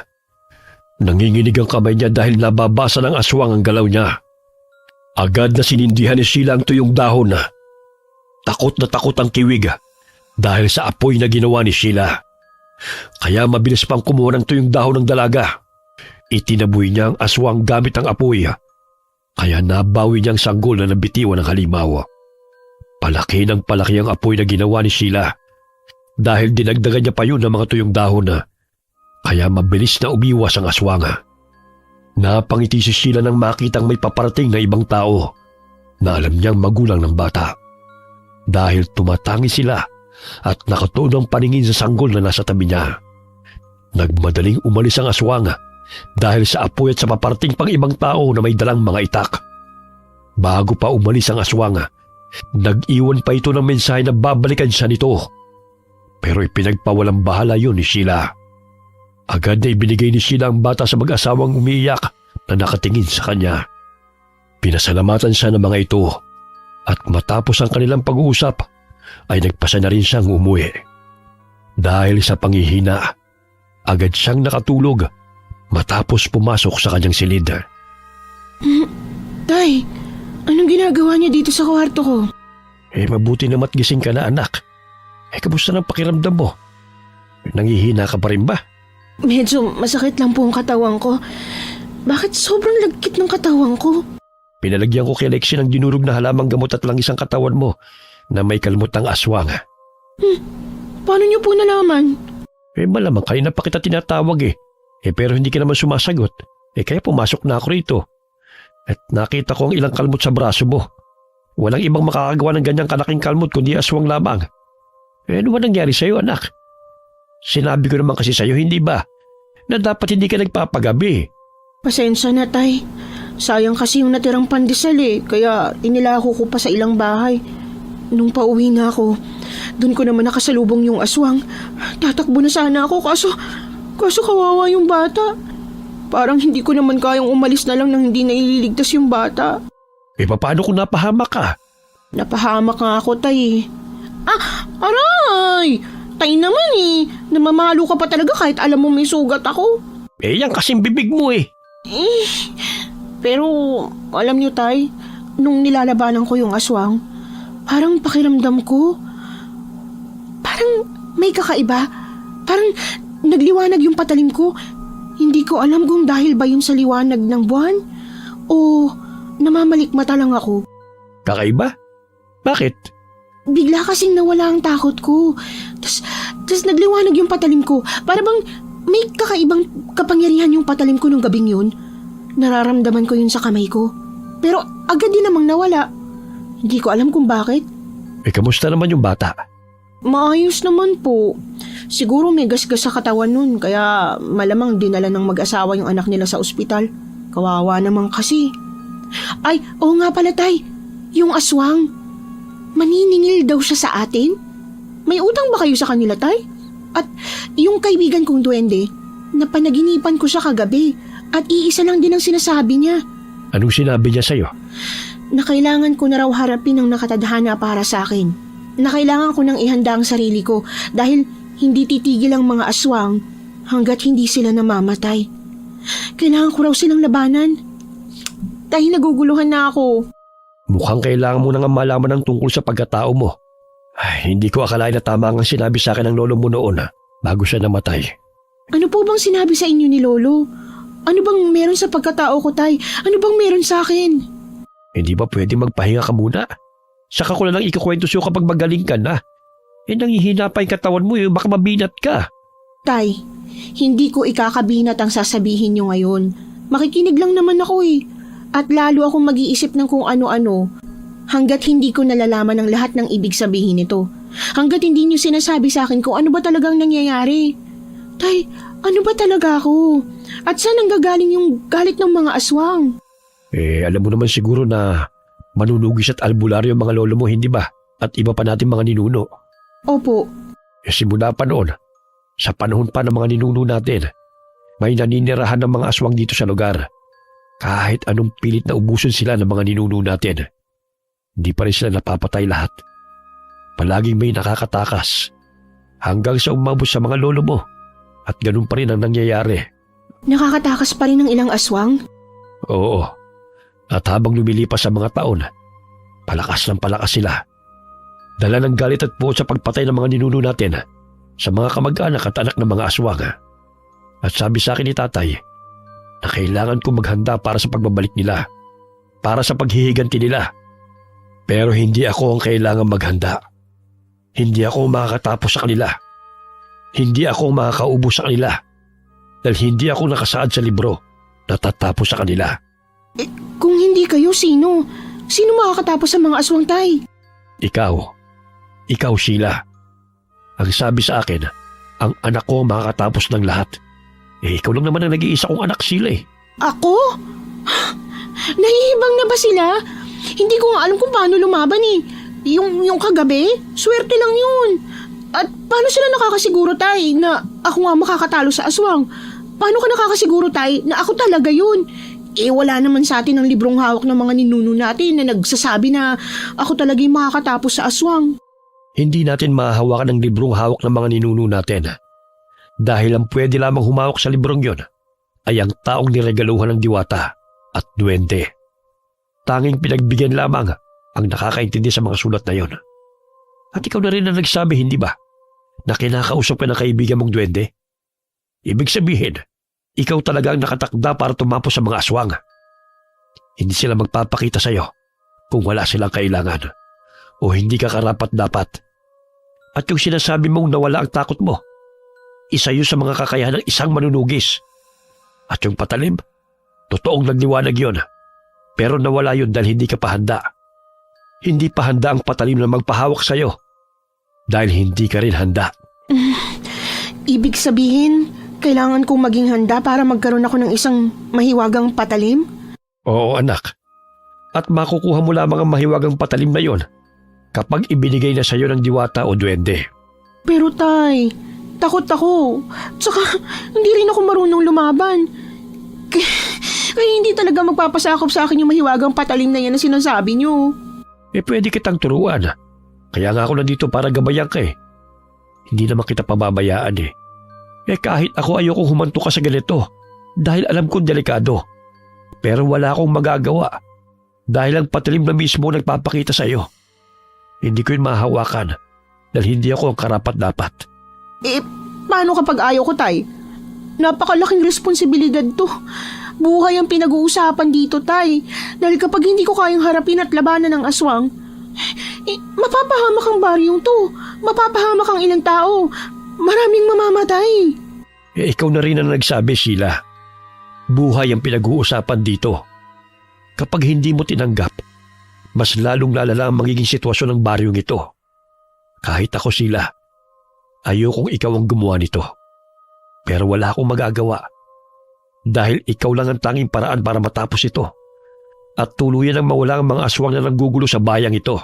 Nanginginig ang kamay niya dahil nababasa ng aswang ang galaw niya. Agad na sinindihan ni Sheila ang tuyong dahon. Takot na takot ang kiwig dahil sa apoy na ginawa ni Sheila. Kaya mabilis pang kumuha ng tuyong dahon ng dalaga. Itinaboy niya ang aswang gamit ang apoy. Kaya nabawi niya ang sanggol na nabitiwan ng halimaw. Palaki ng palaki ang apoy na ginawa ni Sheila dahil dinagdagan niya pa yun ng mga tuyong dahon. Kaya mabilis na umiwas ang aswang. Napangiti si Sheila nang makitang may paparating na ibang tao na alam niyang magulang ng bata. Dahil tumatangi sila at nakatuon ang paningin sa sanggol na nasa tabi niya. Nagmadaling umalis ang aswang dahil sa apoy at sa paparating pang ibang tao na may dalang mga itak. Bago pa umalis ang aswang, nag-iwan pa ito ng mensahe na babalikan siya nito. Pero ipinagpawalang bahala yun ni Sheila. Agad na ibinigay ni Sheila ang bata sa mag-asawang umiiyak na nakatingin sa kanya. Pinasalamatan siya ng mga ito at matapos ang kanilang pag-uusap ay nagpasa na rin siyang umuwi. Dahil sa panghihina, agad siyang nakatulog matapos pumasok sa kanyang silid. Tay, anong ginagawa niya dito sa kwarto ko? Mabuti namat gising ka na, anak. Kamusta ng pakiramdam mo? Nangihina ka pa rin ba? Medyo masakit lang po ang katawan ko. Bakit sobrang lagkit ng katawan ko? Pinalagyan ko kay Lexie ng dinurog na halamang gamot at langis ang katawan mo na may kalmutang aswang. Paano niyo po nalaman? Malamang kayo na pa kita tinatawag pero hindi ka naman sumasagot. Kaya pumasok na ako rito. At nakita ko ang ilang kalmot sa braso mo. Walang ibang makakagawa ng ganyang kalaking kalmot kundi aswang lamang. Ano ba nangyari sa'yo, anak? Sinabi ko naman kasi sa'yo, hindi ba? Na dapat hindi ka nagpapagabi. Pasensya na, Tay. Sayang kasi yung natirang pandesal kaya inilako ko pa sa ilang bahay. Nung pauwi na ako, doon ko naman nakasalubong yung aswang. Tatakbo na sana ako kaso kawawa yung bata. Parang hindi ko naman kayang umalis na lang nang hindi naililigtas yung bata. Paano kung napahamak ka? Napahamak nga ako, Tay. Aray! Tay naman namamalo ka pa talaga kahit alam mo may sugat ako. Yan kasing bibig mo Pero alam niyo, Tay, nung nilalabanan ko yung aswang, parang pakiramdam ko, parang may kakaiba. Parang nagliwanag yung patalim ko. Hindi ko alam kung dahil ba yun sa liwanag ng buwan o namamalikmata lang ako. Kakaiba? Bakit? Bigla kasing nawala ang takot ko. Tas nagliwanag yung patalim ko. Para bang may kakaibang kapangyarihan yung patalim ko nung gabing yun. Nararamdaman ko yun sa kamay ko. Pero agad din namang nawala. Hindi ko alam kung bakit. Kamusta naman yung bata? Maayos naman po. Siguro may gasgas sa katawan nun, kaya malamang dinala ng mag-asawa yung anak nila sa ospital. Kawawa naman kasi. Ay, oo nga pala, Tay. Yung aswang. Maniningil daw siya sa atin? May utang ba kayo sa kanila, Tay? At yung kaibigan kong duwende, napanaginipan ko siya kagabi at iisa lang din ang sinasabi niya. Anong sinabi niya sa'yo? Na kailangan ko na raw harapin ang nakatadhana para sa akin. Na kailangan ko nang ihanda ang sarili ko dahil hindi titigil ang mga aswang hanggat hindi sila namamatay. Kailangan ko raw silang labanan. Dahil naguguluhan na ako. Mukhang kailangan mo nang malaman ng tungkol sa pagkatao mo. Hindi ko akalain na tama ang sinabi sa akin ng lolo mo noon bago siya namatay. Ano po bang sinabi sa inyo ni Lolo? Ano bang meron sa pagkatao ko, Tay? Ano bang meron sa akin? Hindi ba pwede magpahinga ka muna? Saka ko na lang ikukwento sa'yo kapag magaling ka na. Nangihina pa yung katawan mo baka mabinat ka. Tay, hindi ko ikakabinat ang sasabihin nyo ngayon. Makikinig lang naman ako At lalo akong mag-iisip ng kung ano-ano hanggat hindi ko nalalaman ang lahat ng ibig sabihin nito. Hanggat hindi nyo sinasabi sa akin kung ano ba talagang nangyayari. Tay, ano ba talaga ako? At saan nanggagaling yung galit ng mga aswang? Alam mo naman siguro na manunugis at albularyo ang mga lolo mo, hindi ba? At iba pa natin mga ninuno. Opo. Simula pa noon, sa panahon pa ng mga ninuno natin, may naninirahan ng mga aswang dito sa lugar. Kahit anong pilit na ubusin sila ng mga ninuno natin, hindi pa rin sila napapatay lahat. Palaging may nakakatakas hanggang sa umabot sa mga lolo mo at ganun pa rin ang nangyayari. Nakakatakas pa rin ng ilang aswang? Oo. At habang lumilipas sa mga taon, palakas ng palakas sila. Dala ng galit at buot sa pagpatay ng mga ninuno natin sa mga kamag-anak at anak ng mga aswang. At sabi sa akin ni tatay na kailangan ko maghanda para sa pagbabalik nila, para sa paghihiganti nila. Pero hindi ako ang kailangan maghanda. Hindi ako makakatapos sa kanila. Hindi ako makakaubos sa kanila. Dahil hindi ako nakasaad sa libro na tatapos sa kanila. Kung hindi kayo, sino? Sino makakatapos sa mga aswang, Tay? Ikaw, Sheila. Ang sabi sa akin, ang anak ko makakatapos ng lahat. Ikaw lang naman ang nag-iisa kong anak, Sheila. Ako? Nahihibang na ba sila? Hindi ko nga alam kung paano lumaban Yung kagabi, swerte lang yun. At paano sila nakakasiguro, Tay, na ako nga makakatalo sa aswang? Paano ka nakakasiguro, Tay, na ako talaga yun? Wala naman sa atin ang librong hawak ng mga ninuno natin na nagsasabi na ako talaga yung makakatapos sa aswang. Hindi natin mahahawakan ang librong hawak ng mga ninuno natin. Dahil ang pwede lamang humawak sa librong yon ay ang taong niregaluhan ng diwata at duwende. Tanging pinagbigyan lamang ang nakakaintindi sa mga sulat na yon. At ikaw na rin ang nagsabi, hindi ba, na kinakausap ka ng kaibigan mong duwende? Ibig sabihin, ikaw talaga ang nakatakda para tumapos sa mga aswang. Hindi sila magpapakita sa'yo kung wala silang kailangan o hindi ka karapat-dapat. At yung sinasabi mong nawala ang takot mo, isa yun sa mga kakayahan ng isang manunugis. At yung patalim, totoong nagliwanag yun. Pero nawala yun dahil hindi ka pa handa. Hindi pa handa ang patalim na magpahawak sa'yo dahil hindi ka rin handa. Ibig sabihin, kailangan kong maging handa para magkaroon ako ng isang mahiwagang patalim? Oo, anak. At makukuha mo lamang ang mahiwagang patalim na yon kapag ibinigay na sa'yo ng diwata o duwende. Pero tay, takot ako. Tsaka, hindi rin ako marunong lumaban. Kaya hindi talaga magpapasakop sa akin yung mahiwagang patalim na yan na sinasabi niyo. Pwede kitang turuan. Kaya nga ako nandito para gabayan ka eh. Hindi naman kita pababayaan eh. Kahit ako ayokong humanto ka sa ganito dahil alam kong delikado. Pero wala akong magagawa dahil ang patalim na mismo nagpapakita sa iyo. Hindi ko yun mahawakan dahil hindi ako ang karapat-dapat. Paano kapag ayaw ko, tay? Napakalaking responsibilidad to. Buhay ang pinag-uusapan dito, tay. Dahil kapag hindi ko kayang harapin at labanan ng aswang, mapapahamak ang baryong to. Mapapahamak ang ilang tao. Maraming mamamatay. Ikaw na rin ang nagsabi, Sheila. Buhay ang pinag-uusapan dito. Kapag hindi mo tinanggap, mas lalong lalala ang magiging sitwasyon ng baryong ito. Kahit ako, Sheila, ayokong ikaw ang gumawa nito. Pero wala akong magagawa. Dahil ikaw lang ang tanging paraan para matapos ito. At tuluyan ang mawala ang mga aswang na nanggugulo sa bayang ito.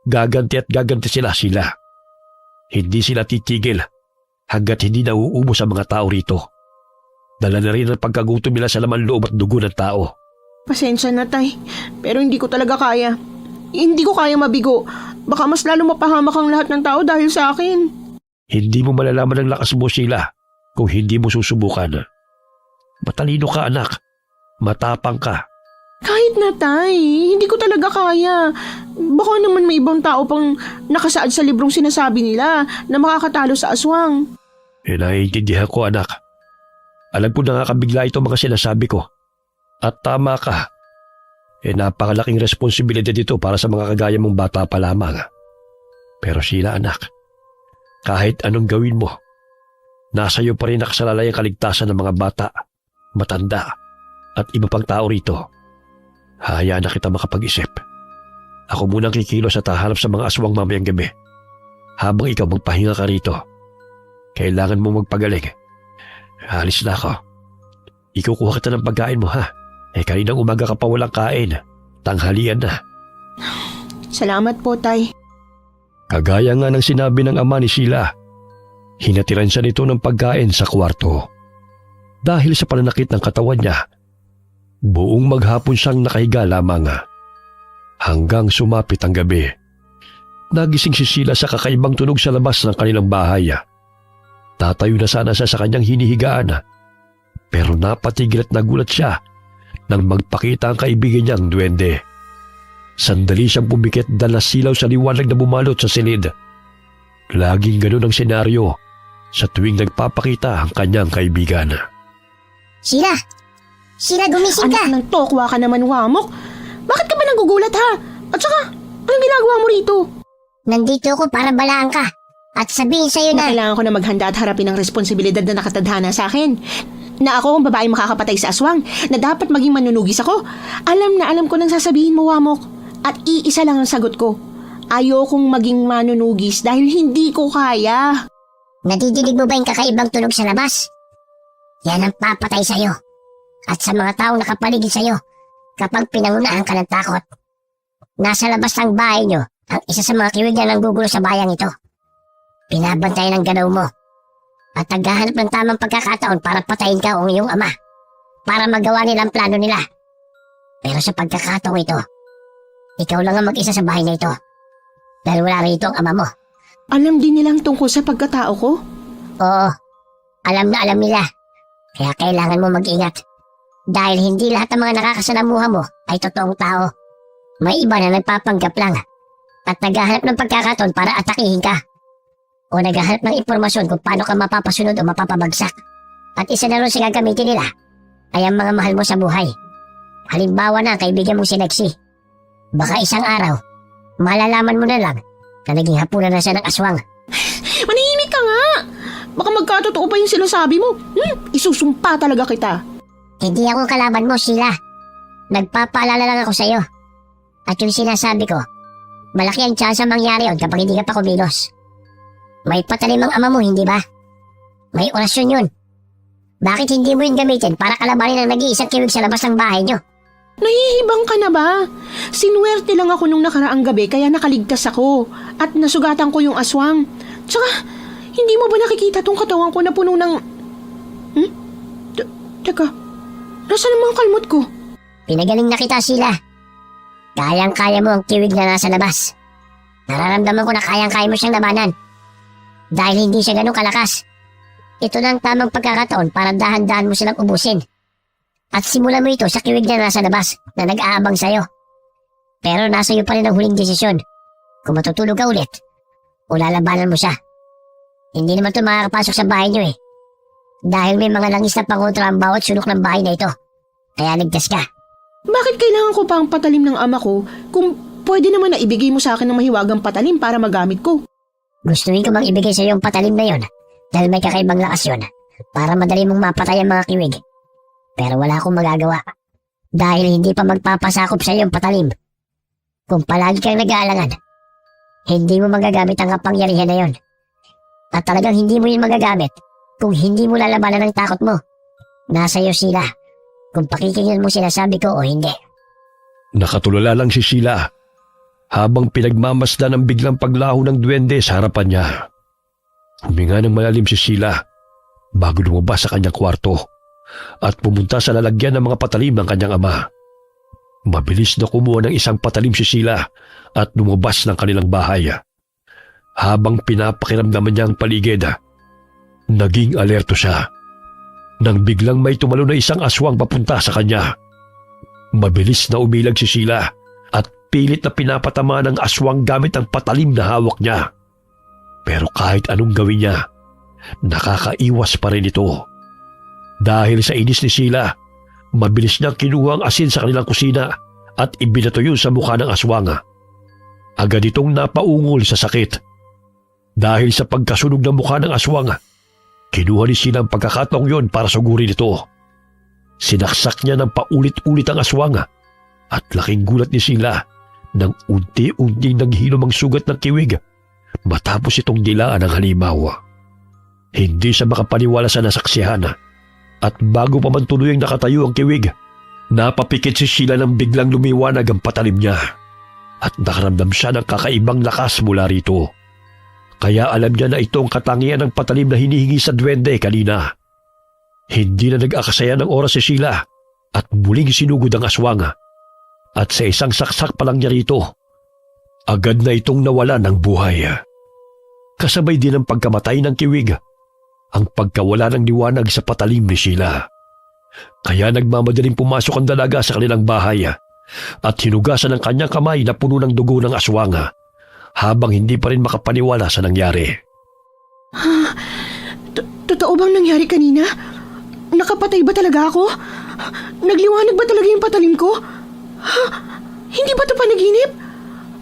Gaganti at gaganti sila, Sheila. Hindi sila titigil hanggat hindi nauubos ang mga tao rito. Dala na rin ang pagkagutom nila sa laman loob at dugo ng tao. Pasensya na, tay. Pero hindi ko talaga kaya. Hindi ko kaya mabigo. Baka mas lalo mapahamak ang lahat ng tao dahil sa akin. Hindi mo malalaman ang lakas mo, Sheila, kung hindi mo susubukan. Matalino ka, anak. Matapang ka. Kahit na, tay. Hindi ko talaga kaya. Baka naman may ibang tao pang nakasaad sa librong sinasabi nila na makakatalo sa aswang. Naiintindihan ko, anak. Alam ko nakakabigla ito mga sinasabi ko. At tama ka. Napakalaking responsibilidad ito para sa mga kagaya mong bata pa lamang. Pero Sheila, anak, kahit anong gawin mo, nasa iyo pa rin nakasalalay ang kaligtasan ng mga bata, matanda, at iba pang tao rito. Hayaan na kita makapag-isip. Ako munang kikilos at hahanap sa mga aswang mamayang gabi. Habang ikaw magpahinga ka rito, kailangan mo magpagaling. Alis na ako. Ikukuha kita ng pagkain mo, ha? Kaninang umaga ka pa walang kain. Tanghalian na. Salamat po, tay. Kagaya nga ng sinabi ng ama ni Sheila, hinatiran siya nito ng pagkain sa kwarto. Dahil sa pananakit ng katawan niya, buong maghapon siyang nakahiga lamang. Hanggang sumapit ang gabi. Nagising si Sheila sa kakaibang tunog sa labas ng kanilang bahay. Tatayo na sana siya sa kanyang hinihigaan. Pero napatigil at nagulat siya nang magpakita ang kaibigan niyang duwende. Sandali siyang pumikit dahil nasilaw sa liwanag na bumalot sa silid. Laging ganun ang senaryo sa tuwing nagpapakita ang kanyang kaibigan. Sheila! Sheila, gumising ka! Anak ng tokwa ka naman, Wamok. Bakit ka ba nagugulat, ha? At saka, anong ginagawa mo rito? Nandito ako para balaan ka at sabihin sa'yo na... Kailangan ko na maghanda at harapin ang responsibilidad na nakatadhana sa akin. Na ako ang babaeng makakapatay sa aswang, na dapat maging manunugis ako. Alam na alam ko nang sasabihin mo, Wamok. At iisa lang ang sagot ko. Ayokong maging manunugis dahil hindi ko kaya. Nadidinig mo ba yung kakaibang tunog sa labas? Yan ang papatay sa'yo. At sa mga taong nakapaligid sa'yo kapag pinangunahan ka ng takot. Nasa labas ng bahay nyo ang isa sa mga kiwig na nanggugulo sa bayang ito. Binabantayan ang galaw mo. At naghahanap ng tamang pagkakataon para patayin ka o ang iyong ama para magawa nila ang plano nila. Pero sa pagkakataong ito, ikaw lang ang mag-isa sa bahay na ito dahil wala rito ang ama mo. Alam din nilang tungkol sa pagkatao ko? Oo, alam na alam nila. Kaya kailangan mo mag-ingat dahil hindi lahat ng mga nakakasalamuha mo ay totoong tao. May iba na nagpapanggap lang at naghahanap ng pagkakataon para atakihin ka. O naghahanap ng impormasyon kung paano ka mapapasunod o mapapabagsak. At isa na rin sa gagamitin nila ay ang mga mahal mo sa buhay. Halimbawa na kaibigan mong si Lexie. Baka isang araw, malalaman mo na lang na naging hapunan na siya ng aswang. Manahimik ka nga! Baka magkatotoo pa yung sinasabi mo. Isusumpa talaga kita. Hindi ako kalaban mo, Sheila. Nagpapaalala lang ako sa'yo. At yung sinasabi ko, malaki ang tsansa mangyari yun kapag hindi ka pa kumilos. May patalim ang ama mo, hindi ba? May orasyon yun. Bakit hindi mo yun gamitin para kalabanin ang nag-iisang kiwig sa labas ng bahay nyo? Nahihibang ka na ba? Sinuwerte lang ako nung nakaraang gabi kaya nakaligtas ako at nasugatan ko yung aswang. Tsaka, hindi mo ba nakikita tong katawan ko na puno ng... Teka, nasaan ang mga kalmot ko? Pinagaling na kita, Sheila. Kayang-kaya mo ang kiwig na nasa labas. Nararamdaman ko na kayang-kaya mo siyang labanan. Dahil hindi siya ganun kalakas. Ito na ang tamang pagkakataon para dahan-dahan mo silang ubusin. At simulan mo ito sa kiwig na nasa labas na nag-aabang sa'yo. Pero nasa iyo pa rin ang huling desisyon. Kung matutulog ka ulit o lalabanan mo siya. Hindi naman ito makakapasok sa bahay niyo eh. Dahil may mga langis na pangontra ang bawat sulok ng bahay na ito. Kaya ligtas ka. Bakit kailangan ko pa ang patalim ng ama ko kung pwede naman na ibigay mo sa akin ng mahiwagang patalim para magamit ko? Gustuin ko bang ibigay sa iyo ang patalim na yon dahil may kakaibang lakas yun para madali mong mapatay ang mga kiwig. Pero wala akong magagawa dahil hindi pa magpapasakop sa iyo ang patalim. Kung palagi kang nag-aalangan, hindi mo magagamit ang kapangyarihan na yon. At talagang hindi mo yun magagamit kung hindi mo lalabanan ang takot mo. Nasa iyo sila kung pakikinggan mo sinasabi ko o hindi. Nakatulala lang si Sheila habang pinagmamasdan ang biglang paglaho ng duwende sa harapan niya. Huminga ng malalim si Sheila bago lumabas sa kanyang kwarto at pumunta sa lalagyan ng mga patalim ng kanyang ama. Mabilis na kumuha ng isang patalim si Sheila at lumabas ng kanilang bahay. Habang pinapakiramdaman niya ang paligid, naging alerto siya nang biglang may tumalo na isang aswang papunta sa kanya. Mabilis na umilag si Sheila at pilit na pinapatama ng aswang gamit ang patalim na hawak niya. Pero kahit anong gawin niya, nakakaiwas pa rin ito. Dahil sa inis ni Sheila, mabilis niyang kinuha ang asin sa kanilang kusina at ibinato yun sa mukha ng aswang. Agad itong napaungol sa sakit. Dahil sa pagkasunog ng mukha ng aswang, kinuha ni Sheila ang pagkakataong yun para sugurin ito. Sinaksak niya ng paulit-ulit ang aswang at laking gulat ni Sheila nang unti-unting naghilom ang sugat ng kiwig matapos itong dilaan ng halimaw. Hindi siya makapaniwala sa nasaksihan at bago pa man tuluyang nakatayo ang kiwig, napapikit si Sheila nang biglang lumiwanag ang patalim niya at nakaramdam siya ng kakaibang lakas mula rito. Kaya alam niya na ito ang katangian ng patalim na hinihingi sa duwende kanina. Hindi na nag-akasaya ng oras si Sheila at muling sinugod ang aswang. At sa isang saksak pa lang niya rito, agad na itong nawala ng buhay. Kasabay din ang pagkamatay ng kiwig, ang pagkawala ng liwanag sa patalim ni Sheila. Kaya nagmamadaling pumasok ang dalaga sa kanilang bahay at hinugasan ang kanyang kamay na puno ng dugo ng aswang habang hindi pa rin makapaniwala sa nangyari. Totoo bang nangyari kanina? Nakapatay ba talaga ako? Nagliwanag ba talaga yung patalim ko? Hindi ba ito panaginip?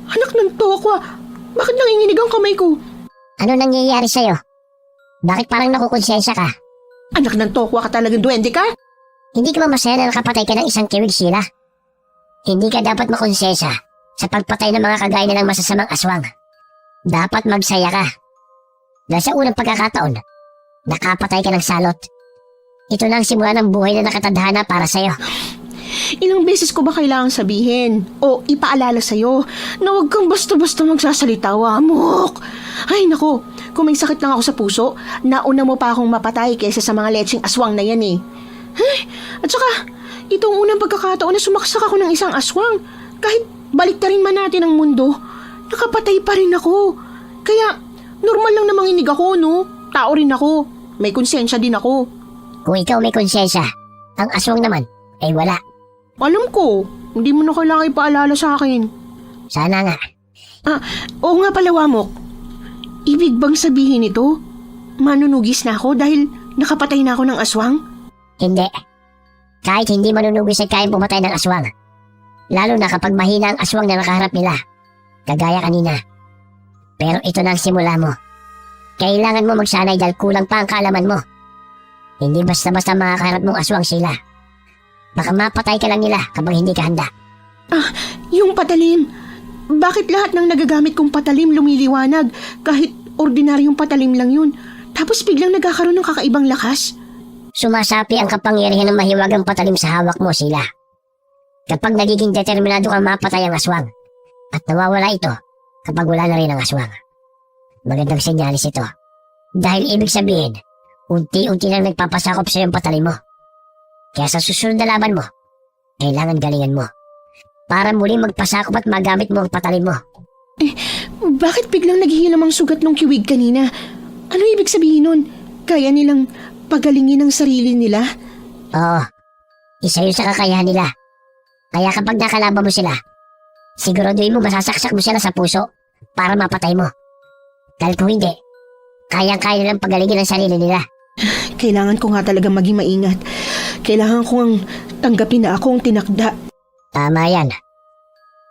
Anak ng tokwa, bakit nanginginig ang kamay ko? Ano nangyayari sa'yo? Bakit parang nakukonsensya ka? Anak ng tokwa ka talagang duwende ka? Hindi ka ba masaya na nakapatay ka ng isang kiwig, Sheila? Hindi ka dapat makonsensya sa pagpatay ng mga kagaya ng masasamang aswang. Dapat magsaya ka. Dahil sa unang pagkakataon, nakapatay ka ng salot. Ito na ang simula ng buhay na nakatadhana para sa'yo. Ilang beses ko ba kailangang sabihin o ipaalala sa'yo na huwag kang basta-basta magsasalita, Wamok? Ay nako, kung may sakit lang ako sa puso, nauna mo pa akong mapatay kaysa sa mga lecheng aswang na yan eh. Ay, at saka, itong unang pagkakataon na sumaksak ako ng isang aswang, kahit baliktarin man natin ang mundo, nakapatay pa rin ako. Kaya, normal lang na manginig ako, no? Tao rin ako. May konsensya din ako. Kung ikaw may konsensya, ang aswang naman ay wala. Alam ko, Hindi mo na kailangan ipaalala sa akin. Sana nga. Oo nga pala, Wamok. Ibig bang sabihin ito? Manunugis na ako dahil nakapatay na ako ng aswang? Hindi. Kahit hindi manunugis ay kayang pumatay ng aswang. Lalo na kapag mahina ang aswang na nakaharap nila. Kagaya kanina. Pero ito na ang simula mo. Kailangan mo magsanay dahil kulang pa ang kaalaman mo. Hindi basta-basta makakaharap mong aswang sila. Baka mapatay ka lang nila kapag hindi ka handa. Yung patalim. Bakit lahat ng nagagamit kong patalim lumiliwanag kahit ordinaryong patalim lang yun? Tapos biglang nagkakaroon ng kakaibang lakas? Sumasapi ang kapangyarihan ng mahiwagang patalim sa hawak mo sila. Kapag nagiging determinado kang mapatay ang aswang at nawawala ito kapag wala na rin ang aswang. Magandang senyalis ito. Dahil ibig sabihin, unti-unti nang nagpapasakop sa iyong patalim mo. Kaya sa susunod na laban mo, kailangan galingan mo. Para muli magpasakop at magamit mo ang patalim mo. Bakit biglang naghihilam ang sugat ng kiwig kanina? Ano ibig sabihin nun? Kaya nilang pagalingin ang sarili nila? Oo, isa yun sa kakayahan nila. Kaya kapag nakalaban mo sila, siguraduhin mo masasaksak mo sila sa puso para mapatay mo. Dahil kung hindi, kayang-kaya nilang pagalingin ang sarili nila. Kailangan ko nga talaga maging maingat. Kailangan kong tanggapin na akong tinakda. Tama yan.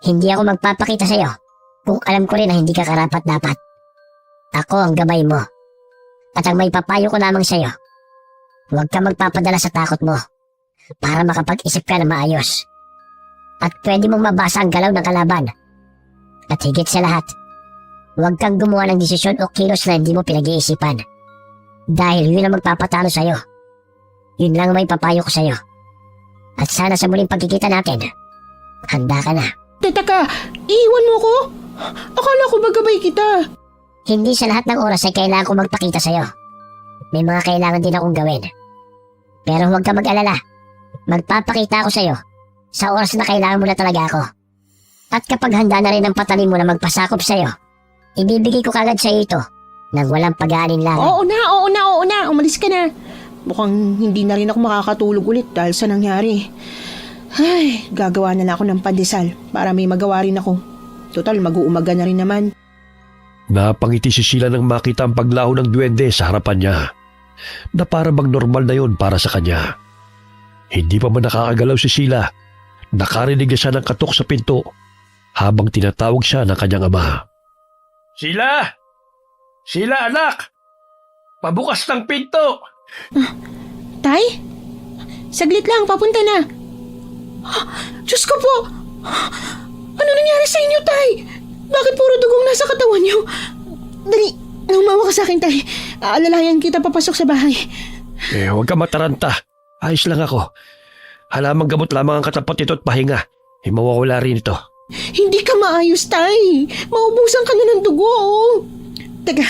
Hindi ako magpapakita sa'yo kung alam ko rin na hindi ka karapat-dapat. Ako ang gabay mo. At ang may papayo ko lamang sa'yo, huwag ka magpapadala sa takot mo para makapag-isip ka na maayos. At pwede mong mabasa ang galaw ng kalaban. At higit sa lahat, huwag kang gumawa ng desisyon o kilos na hindi mo pinag-iisipan. Dahil yun ang magpapatalo sa'yo. Yun lang ang may papayo ko sa'yo. At sana sa muling pagkikita natin, handa ka na. Teka, iiwan mo ko? Akala ko bagabay kita. Hindi sa lahat ng oras ay kailangan ko magpakita sa'yo. May mga kailangan din akong gawin. Pero huwag ka mag-alala. Magpapakita ako sa'yo sa oras na kailangan mo na talaga ako. At kapag handa na rin ang patalim mo na magpasakop sa'yo, ibibigay ko kagad sa'yo ito nang walang pag-aalinlangan. Oo na. Umalis ka na. Mukhang hindi na rin ako makakatulog ulit dahil sa nangyari. Ay, gagawa na lang ako ng pandesal para may magawa rin ako. Total, mag-uumaga na rin naman. Napangiti si Sheila nang makita ang paglaho ng duwende sa harapan niya, na para bang normal na yon para sa kanya. Hindi pa man nakakagalaw si Sheila, nakarinig na siya ng katok sa pinto habang tinatawag siya ng kanyang ama. Sheila! Sheila, anak! Pabukas ng pinto! Tay? Saglit lang, papunta na. Diyos ko po! Ano nangyari sa inyo, Tay? Bakit puro dugong nasa katawan niyo? Dali, umawa ka sa akin, Tay. Aalalayan kita papasok sa bahay. Huwag ka mataranta. Ayos lang ako. Halamang gamot lamang ang katapat nito at pahinga. Mawawala rin ito. Hindi ka maayos, Tay. Maubusan ka na ng dugo, oh. Teka,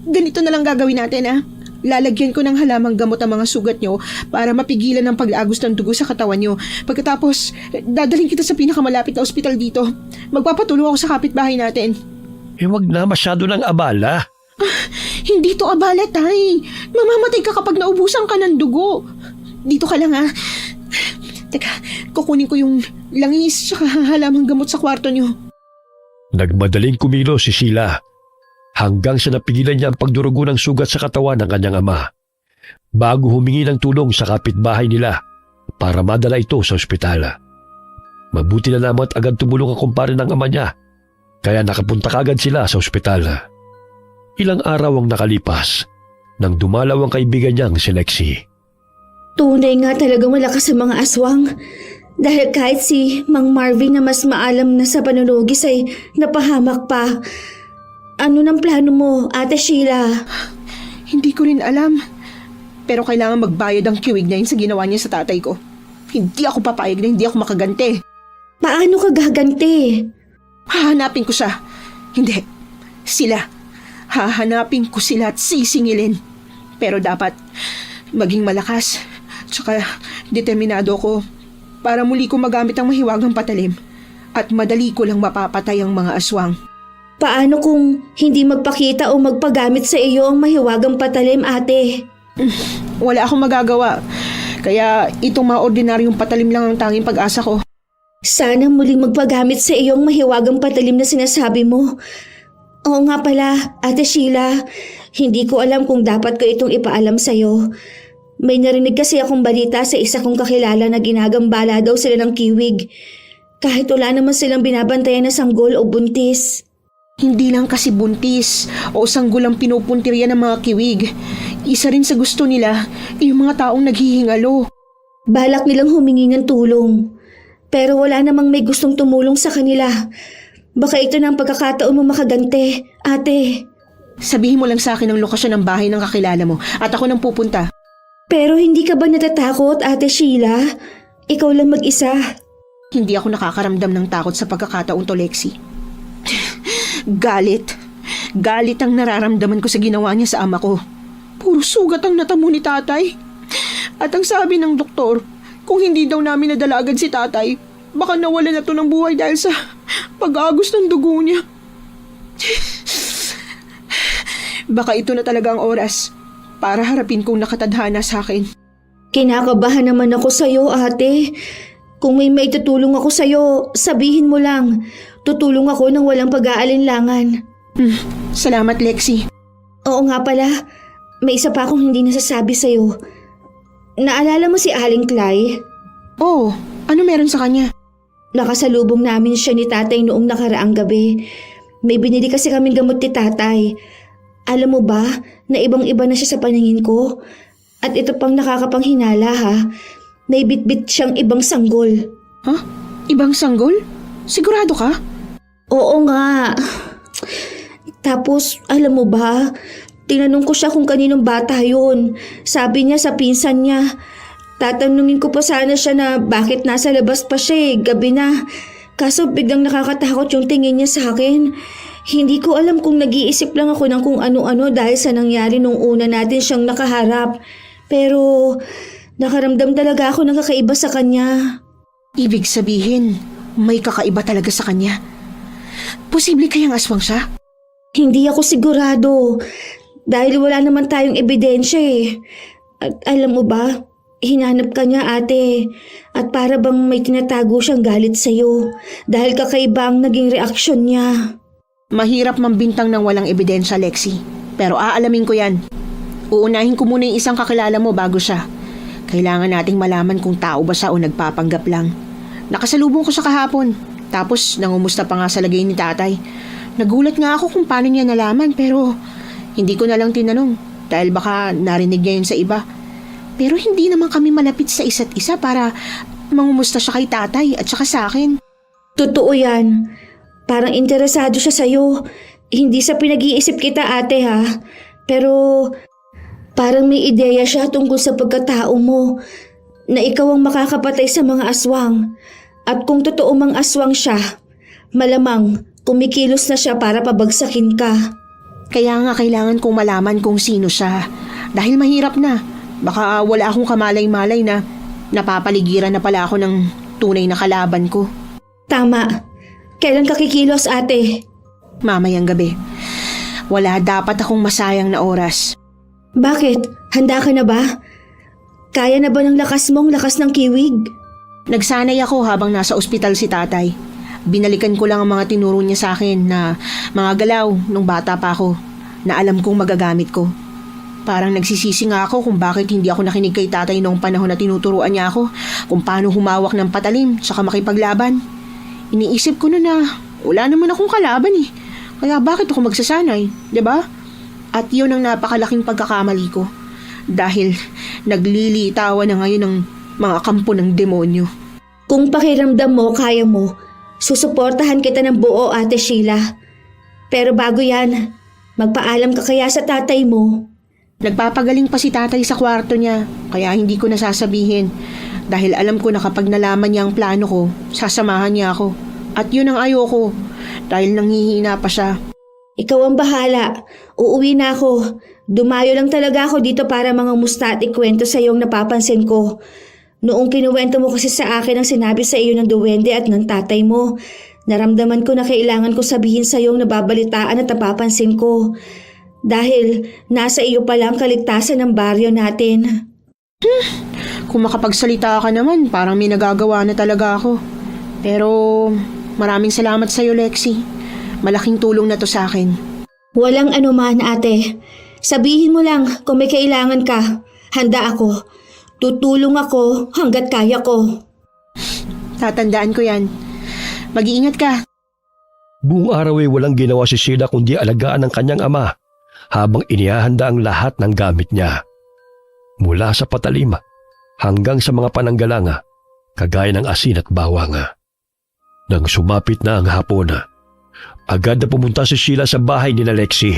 ganito na lang gagawin natin, ah. Lalagyan ko ng halamang gamot ang mga sugat nyo para mapigilan ang pag-agos ng dugo sa katawan nyo. Pagkatapos, dadalhin kita sa pinakamalapit na ospital dito. Magpapatuloy ako sa kapitbahay natin. Huwag na masyado ng abala. Hindi to abala, Tay. Mamamatay ka kapag naubusan ka ng dugo. Dito ka lang, ha. Teka, kukunin ko yung langis at halamang gamot sa kwarto nyo. Nagmadaling kumilos si Sheila hanggang sa napigilan niya ang pagdurugo ng sugat sa katawan ng kanyang ama bago humingi ng tulong sa kapitbahay nila para madala ito sa ospital. Mabuti na lamang at agad tumulong ang kumpare ng ama niya, kaya nakapunta kagad sila sa ospital. Ilang araw ang nakalipas nang dumalaw ang kaibigan niyang si Lexie. Tunay nga talaga malakas sa mga aswang. Dahil kahit si Mang Marvin na mas maalam na sa panunugis ay napahamak pa. Ano ng plano mo, Ate Sheila? Hindi ko rin alam. Pero kailangan magbayad ang kiwig na yun sa ginawa niya sa tatay ko. Hindi ako papayag na hindi ako makaganti. Paano ka gaganti? Hahanapin ko siya. Hindi. Sila. Hahanapin ko sila at sisingilin. Pero dapat maging malakas. Tsaka determinado ko para muli ko magamit ang mahiwagang patalim. At madali ko lang mapapatay ang mga aswang. Paano kung hindi magpakita o magpagamit sa iyo ang mahiwagang patalim, ate? Wala akong magagawa. Kaya itong mga ordinaryong patalim lang ang tanging pag-asa ko. Sana muling magpagamit sa iyong mahiwagang patalim na sinasabi mo. Oo nga pala, Ate Sheila, hindi ko alam kung dapat ko itong ipaalam sa'yo. May narinig kasi akong balita sa isa kong kakilala na ginagambala daw sila ng kiwig. Kahit wala naman silang binabantayan na sanggol o buntis. Hindi lang kasi buntis o sanggol ang pinupuntirya ng mga kiwig. Isa rin sa gusto nila, yung mga taong naghihingalo. Balak nilang humingi ng tulong. Pero wala namang may gustong tumulong sa kanila. Baka ito na ang pagkakataon mo makagante, ate. Sabihin mo lang sa akin ang lokasyon ng bahay ng kakilala mo at ako nang pupunta. Pero hindi ka ba natatakot, Ate Sheila? Ikaw lang mag-isa. Hindi ako nakakaramdam ng takot sa pagkakataong to, Lexi. Galit. Galit ang nararamdaman ko sa ginawa niya sa ama ko. Puro sugat ang natamo ni tatay. At ang sabi ng doktor, kung hindi daw namin nadala agad si tatay, baka nawala na to ng buhay dahil sa pag-agos ng dugo niya. Baka ito na talaga ang oras para harapin kong nakatadhana sa akin. Kinakabahan naman ako sa'yo, ate. Kung may maitutulong ako sa'yo, sabihin mo lang. Tutulong ako ng walang pag-aalinlangan. Salamat, Lexi. Oo nga pala, may isa pa akong hindi nasasabi sa'yo. Naalala mo si Aling Clay? Oh, ano meron sa kanya? Nakasalubong namin siya ni tatay noong nakaraang gabi. May binili kasi kaming gamot ni tatay. Alam mo ba na ibang-iba na siya sa paningin ko? At ito pang nakakapanghinala ha. May bitbit siyang ibang sanggol. Ha? Ibang sanggol? Sigurado ka? Oo nga. Tapos, alam mo ba, tinanong ko siya kung kaninong bata yun. Sabi niya sa pinsan niya. Tatanungin ko pa sana siya na bakit nasa labas pa siya gabi na. Kaso biglang nakakatakot yung tingin niya sa akin. Hindi ko alam kung nag-iisip lang ako ng kung ano-ano dahil sa nangyari nung una natin siyang nakaharap. Pero nakaramdam talaga ako ng kakaiba sa kanya. Ibig sabihin, may kakaiba talaga sa kanya. Posible kayang aswang siya? Hindi ako sigurado dahil wala naman tayong ebidensya eh. At alam mo ba, hinanap ka niya ate at para bang may tinatago siyang galit sa'yo dahil kakaiba ang naging reaksyon niya. Mahirap mambintang ng walang ebidensya, Lexi. Pero aalamin ko yan. Uunahin ko muna yung isang kakilala mo bago siya. Kailangan nating malaman kung tao ba siya o nagpapanggap lang. Nakasalubong ko siya kahapon. Tapos nangumusta pa nga sa lagay ni tatay. Nagulat nga ako kung paano niya nalaman pero hindi ko na lang tinanong dahil baka narinig niya yun sa iba. Pero hindi naman kami malapit sa isa't isa para mangumusta siya kay tatay at saka sa akin. Totoo yan. Parang interesado siya sa'yo. Hindi sa pinag-iisip kita ate ha. Pero parang may ideya siya tungkol sa pagkatao mo na ikaw ang makakapatay sa mga aswang. At kung totoo mang aswang siya, malamang kumikilos na siya para pabagsakin ka. Kaya nga kailangan kong malaman kung sino siya. Dahil mahirap na. Baka wala akong kamalay-malay na napapaligiran na pala ako ng tunay na kalaban ko. Tama. Kailan ka kikilos ate? Mamayang gabi. Wala dapat akong masayang na oras. Bakit? Handa ka na ba? Kaya na ba ng lakas mong lakas ng kiwig? Nagsanay ako habang nasa ospital si tatay. Binalikan ko lang ang mga tinuro niya sa akin na mga galaw nung bata pa ako na alam kong magagamit ko. Parang nagsisisi nga ako kung bakit hindi ako nakinig kay tatay noong panahon na tinuturuan niya ako kung paano humawak ng patalim tsaka makipaglaban. Iniisip ko na wala naman akong kalaban eh. Kaya bakit ako magsasanay, 'di ba? At yun ang napakalaking pagkakamali ko. Dahil naglilitawan na ngayon ng mga kampo ng demonyo. Kung pakiramdam mo, kaya mo, susuportahan kita ng buo, Ate Sheila. Pero bago yan, magpaalam ka kaya sa tatay mo. Nagpapagaling pa si tatay sa kwarto niya, kaya hindi ko nasasabihin. Dahil alam ko na kapag nalaman niya ang plano ko, sasamahan niya ako. At yun ang ayoko, dahil nanghihina pa siya. Ikaw ang bahala. Uuwi na ako. Dumayo lang talaga ako dito para mangamusta at ikwento sa iyong napapansin ko. Noong kinuwento mo kasi sa akin ang sinabi sa iyo ng duwende at ng tatay mo, naramdaman ko na kailangan ko sabihin sa iyong nababalitaan at napapansin ko. Dahil nasa iyo pala ang kaligtasan ng baryo natin. Kung makapagsalita ka naman, parang may nagagawa na talaga ako. Pero maraming salamat sa'yo, Lexi. Malaking tulong na to sa akin. Walang anuman, ate. Sabihin mo lang kung may kailangan ka. Handa ako. Tutulong ako hanggat kaya ko. Tatandaan ko yan. Mag-iingat ka. Buong araw ay walang ginawa si Sheila kundi alagaan ng kanyang ama habang inihahanda ang lahat ng gamit niya. Mula sa patalim hanggang sa mga pananggalanga, kagaya ng asin at bawang. Nang sumapit na ang hapon, agad na pumunta si Sheila sa bahay ni Lexi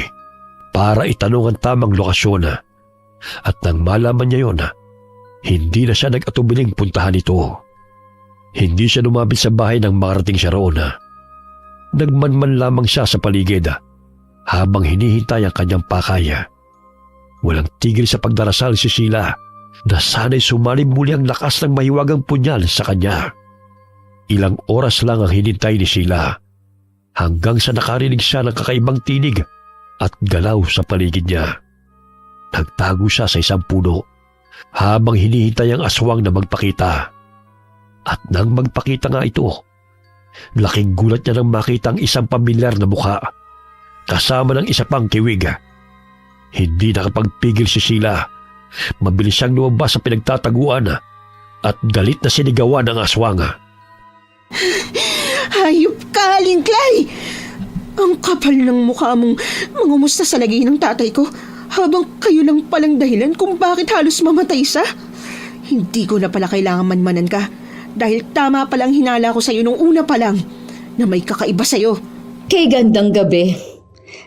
para itanong ang tamang lokasyon. At nang malaman niya yon, hindi na siya nag-atubiling puntahan ito. Hindi siya lumapit sa bahay nang makarating siya roon. Nagmanman lamang siya sa paligid habang hinihintay ang kanyang pakaya. Walang tigil sa pagdarasal si Sheila na sana'y sumalib muli ang lakas ng mahiwagang punyal sa kanya. Ilang oras lang ang hinintay ni Sheila hanggang sa nakarinig siya ng kakaibang tinig at galaw sa paligid niya. Nagtago siya sa isang puno habang hinihintay ang aswang na magpakita. At nang magpakita nga ito, laking gulat niya nang makita ang isang pamilyar na mukha kasama ng isa pang kiwig. Hindi nakapagpigil si Sheila. Mabilis siyang lumabas sa pinagtataguan at galit na sinigawan ng aswang. Hayop ka, Linklay! Ang kapal ng mukha mong mangumusta sa lagay ng tatay ko habang kayo lang palang dahilan kung bakit halos mamatay siya. Hindi ko na pala kailangan manmanan ka dahil tama palang hinala ko sa'yo nung una pa lang na may kakaiba sa'yo. Kay gandang gabi.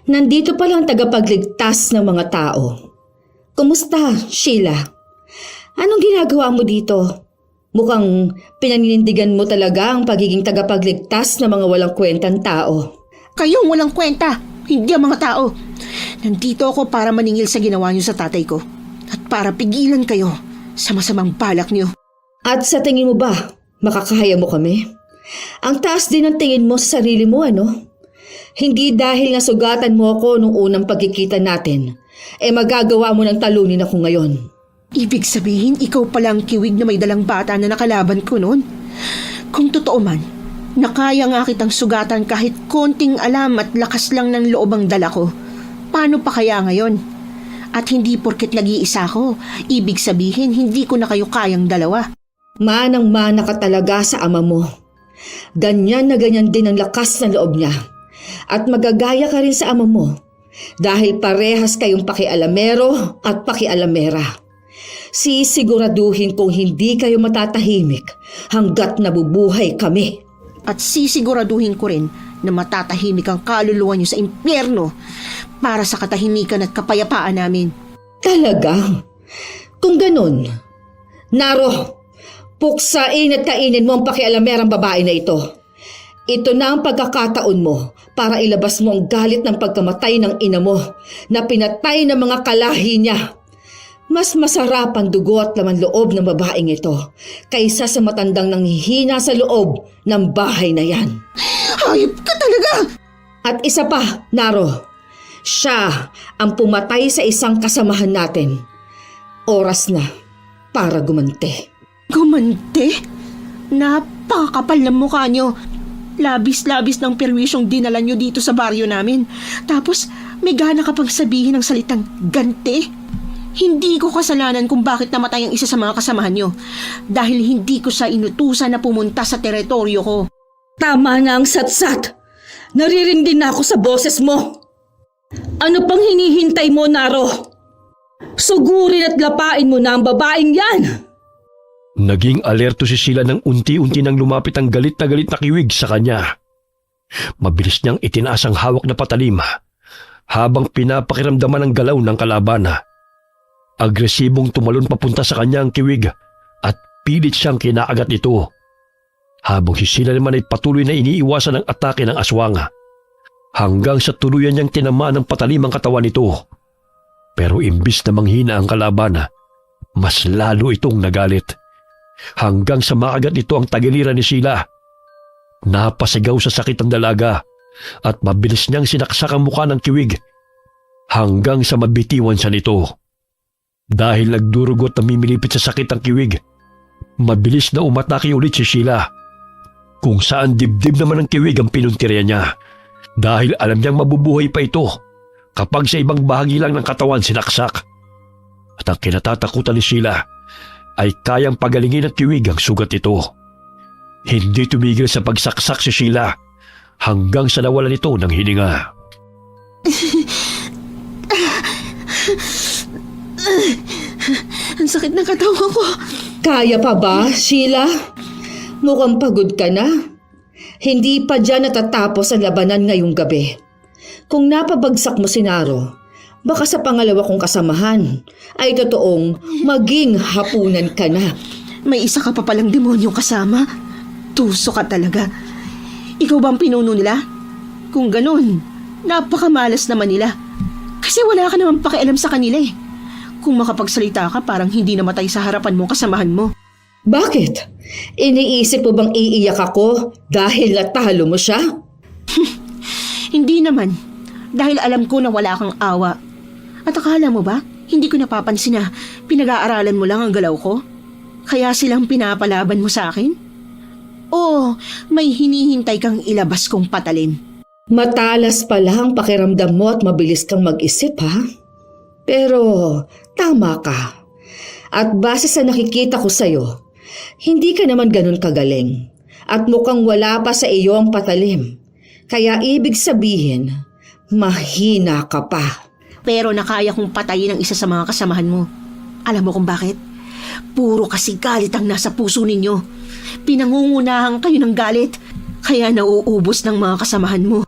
Nandito pala ang tagapagligtas ng mga tao. Kumusta, Sheila? Anong ginagawa mo dito? Mukhang pinaninindigan mo talaga ang pagiging tagapagligtas ng mga walang kwentang tao. Kayong walang kwenta, hindi ang mga tao. Nandito ako para maningil sa ginawa niyo sa tatay ko at para pigilan kayo sa masamang balak niyo. At sa tingin mo ba, makakahaya mo kami? Ang taas din ng tingin mo sa sarili mo, ano? Hindi dahil nga sugatan mo ako nung unang pagkikita natin, magagawa mo ng talunin ako ngayon. Ibig sabihin, ikaw palang kiwig na may dalang bata na nakalaban ko noon. Kung totoo man, nakaya nga kitang sugatan kahit konting alam at lakas lang ng loob ang dala ko. Paano pa kaya ngayon? At hindi porket nag-iisa ko, ibig sabihin hindi ko na kayo kayang dalawa. Manang-mana ka talaga sa ama mo. Ganyan na ganyan din ang lakas ng loob niya. At magagaya ka rin sa ama mo dahil parehas kayong pakialamero at pakialamera. Sisiguraduhin kong hindi kayo matatahimik hanggat nabubuhay kami. At sisiguraduhin ko rin na matatahimik ang kaluluwa niyo sa impyerno para sa katahimikan at kapayapaan namin. Talaga? Kung ganun, Naro, puksain at kainin mo ang pakialamerang babae na ito. Ito na ang pagkakataon mo para ilabas mo ang galit ng pagkamatay ng ina mo na pinatay ng mga kalahi niya. Mas masarap ang dugo at laman loob ng babaeng ito kaysa sa matandang nanghihina sa loob ng bahay na yan. Hayop ka talaga! At isa pa, Naro, siya ang pumatay sa isang kasamahan natin. Oras na para gumante. Gumante? Napakakapal ng mukha niyo. Labis-labis ng perwisyong dinala niyo dito sa baryo namin. Tapos may gana ka pang sabihin ng salitang gante? Hindi ko kasalanan kung bakit namatay ang isa sa mga kasamahan niyo. Dahil hindi ko siya inutusan na pumunta sa teritoryo ko. Tama na ang satsat. Naririndi na ako sa boses mo. Ano pang hinihintay mo, Naro? Sugurin at lapain mo na ang babaeng yan. Naging alerto si Sheila nang unti-unti nang lumapit ang galit na kiwig sa kanya. Mabilis niyang itinaas ang hawak na patalim habang pinapakiramdaman ang galaw ng kalaban. Agresibong tumalon papunta sa kanya ang kiwig at pilit siyang kinaagat ito. Habang si Sheila naman ay patuloy na iniiwasan ang atake ng aswang hanggang sa tuluyan niyang tinamaan ng patalim ang katawan nito. Pero imbis na manghina ang kalaban, mas lalo itong nagalit. Hanggang sa makagat nito ang tagiliran ni Sheila. Napasigaw sa sakit ang dalaga at mabilis niyang sinaksak ang mukha ng kiwig hanggang sa mabitiwan siya nito. Dahil nagdurugot na mimilipit sa sakit ang kiwig, mabilis na umatake ulit si Sheila. Kung saan dibdib naman ng kiwig ang pinuntirya niya dahil alam niyang mabubuhay pa ito kapag sa ibang bahagi lang ng katawan sinaksak. At ang kinatatakutan ni Sheila ay kayang pagalingin ng kiwig ang sugat ito. Hindi tumigil sa pagsaksak si Sheila hanggang sa nawalan ito ng hininga. Ang sakit ng katawan ko. Kaya pa ba, Sheila? Mukhang pagod ka na. Hindi pa dyan natatapos ang labanan ngayong gabi. Kung napabagsak mo si Naro, baka sa pangalawa kong kasamahan ay totoong maging hapunan ka na. May isa ka pa palang demonyong kasama. Tuso ka talaga. Ikaw ba ang pinuno nila? Kung ganun, napakamalas naman nila. Kasi wala ka naman pakialam sa kanila eh. Kung makapagsalita ka, parang hindi namatay sa harapan mo kasamahan mo. Bakit? Iniisip mo bang iiyak ako dahil natalo mo siya? Hindi naman. Dahil alam ko na wala kang awa. At akala mo ba, hindi ko napapansin na pinag-aaralan mo lang ang galaw ko? Kaya silang pinapalaban mo sa akin? O may hinihintay kang ilabas kong patalim? Matalas pala ang pakiramdam mo at mabilis kang mag-isip, ha? Pero tama ka. At base sa nakikita ko sa'yo, hindi ka naman ganun kagaling. At mukhang wala pa sa iyo ang patalim. Kaya ibig sabihin, mahina ka pa. Pero nakaya kong patayin ang isa sa mga kasamahan mo. Alam mo kung bakit? Puro kasi galit ang nasa puso ninyo. Pinangungunahan kayo ng galit, kaya nauubos ng mga kasamahan mo.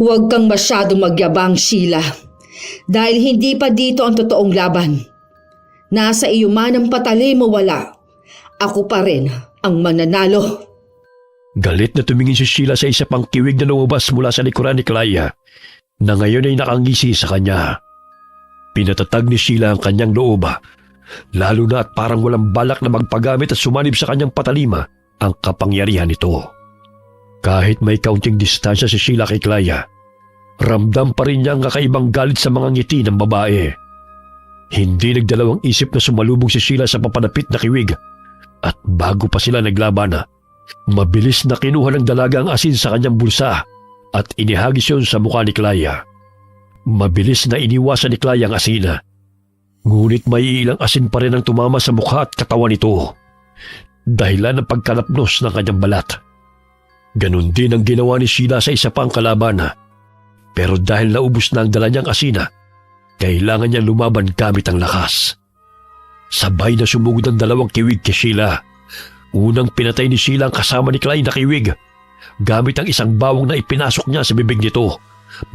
Huwag kang masyadong magyabang, Sheila. Dahil hindi pa dito ang totoong laban. Nasa iyo man ang patalim o wala, ako pa rin ang mananalo. Galit na tumingin si Sheila sa isa pang kiwig na lumabas mula sa likuran ni Clea na ngayon ay nakangisi sa kanya. Pinatatag ni Sheila ang kanyang loob, lalo na at parang walang balak na magpagamit at sumanib sa kanyang patalima ang kapangyarihan nito. Kahit may kaunting distansya si Sheila kay Clea, ramdam pa rin niya ang kakaibang galit sa mga ngiti ng babae. Hindi nagdalawang isip na sumalubong si Sheila sa papanapit na kiwig at bago pa sila naglaban, mabilis na kinuha ng dalaga ang asin sa kanyang bulsa at inihagis yun sa mukha ni Clea. Mabilis na iniwasan ni Clea ang asin. Ngunit may ilang asin pa rin ang tumama sa mukha at katawan nito, dahilan ng pagkalapnos ng kanyang balat. Ganon din ang ginawa ni Sheila sa isa pang kalaban. Pero dahil naubos na ang dala niyang asina, kailangan niya lumaban gamit ang lakas. Sabay na sumugod ang dalawang kiwig kay Sheila. Unang pinatay ni Sheila ang kasama ni Clea na kiwig gamit ang isang bawang na ipinasok niya sa bibig nito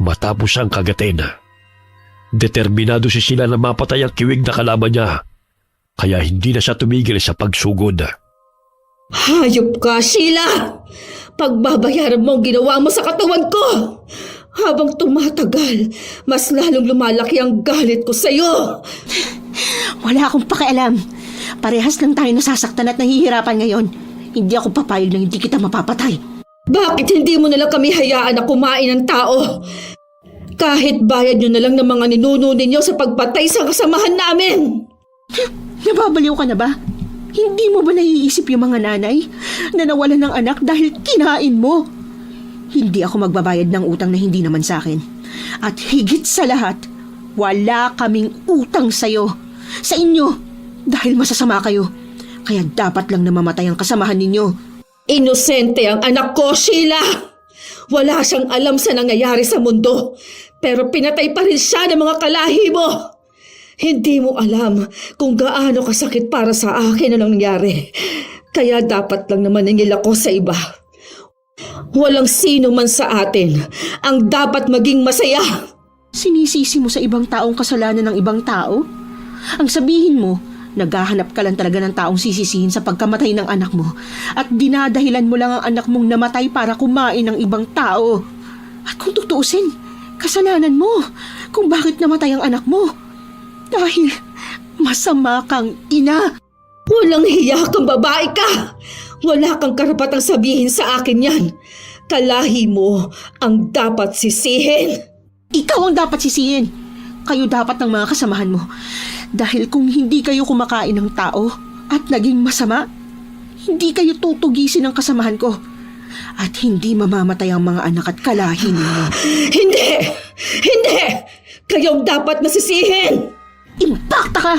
matapos siyang kagatin. Determinado si Sheila na mapatay ang kiwig na kalaban niya, kaya hindi na siya tumigil sa pagsugod. Hayop ka, Sheila! Pagbabayaran mo ang ginawa mo sa katawan ko! Habang tumatagal, mas lalong lumalaki ang galit ko sa'yo! Wala akong pakialam. Parehas lang tayo nasasaktan at nahihirapan ngayon. Hindi ako papayag na hindi kita mapapatay. Bakit hindi mo nalang kami hayaan na kumain ng tao? Kahit bayad nyo na lang ng mga ninuno ninyo sa pagpatay sa kasamahan namin! Nababaliw ka na ba? Hindi mo ba naiisip yung mga nanay na nawalan ng anak dahil kinain mo? Hindi ako magbabayad ng utang na hindi naman sa akin. At higit sa lahat, wala kaming utang sa'yo. Sa inyo, dahil masasama kayo. Kaya dapat lang na mamatay ang kasamahan ninyo. Inosente ang anak ko, Sheila! Wala siyang alam sa nangyayari sa mundo, pero pinatay pa rin siya ng mga kalahi mo. Hindi mo alam kung gaano kasakit para sa akin ang nangyari. Kaya dapat lang naman nangil ako sa iba. Walang sino man sa atin ang dapat maging masaya. Sinisisi mo sa ibang taong kasalanan ng ibang tao? Ang sabihin mo, naghahanap ka lang talaga ng taong sisisihin sa pagkamatay ng anak mo at dinadahilan mo lang ang anak mong namatay para kumain ng ibang tao. At kung tutuusin, kasalanan mo kung bakit namatay ang anak mo. Dahil masama kang ina. Walang hiya kang babae ka! Wala kang karapatang sabihin sa akin yan. Kalahi mo ang dapat sisihin. Ikaw ang dapat sisihin. Kayo dapat ng mga kasamahan mo. Dahil kung hindi kayo kumakain ng tao at naging masama, hindi kayo tutugisin ng kasamahan ko. at hindi mamamatay ang mga anak at kalahin ninyo. Hindi! Hindi! Kayo ang dapat nasisihin! Impakta ka!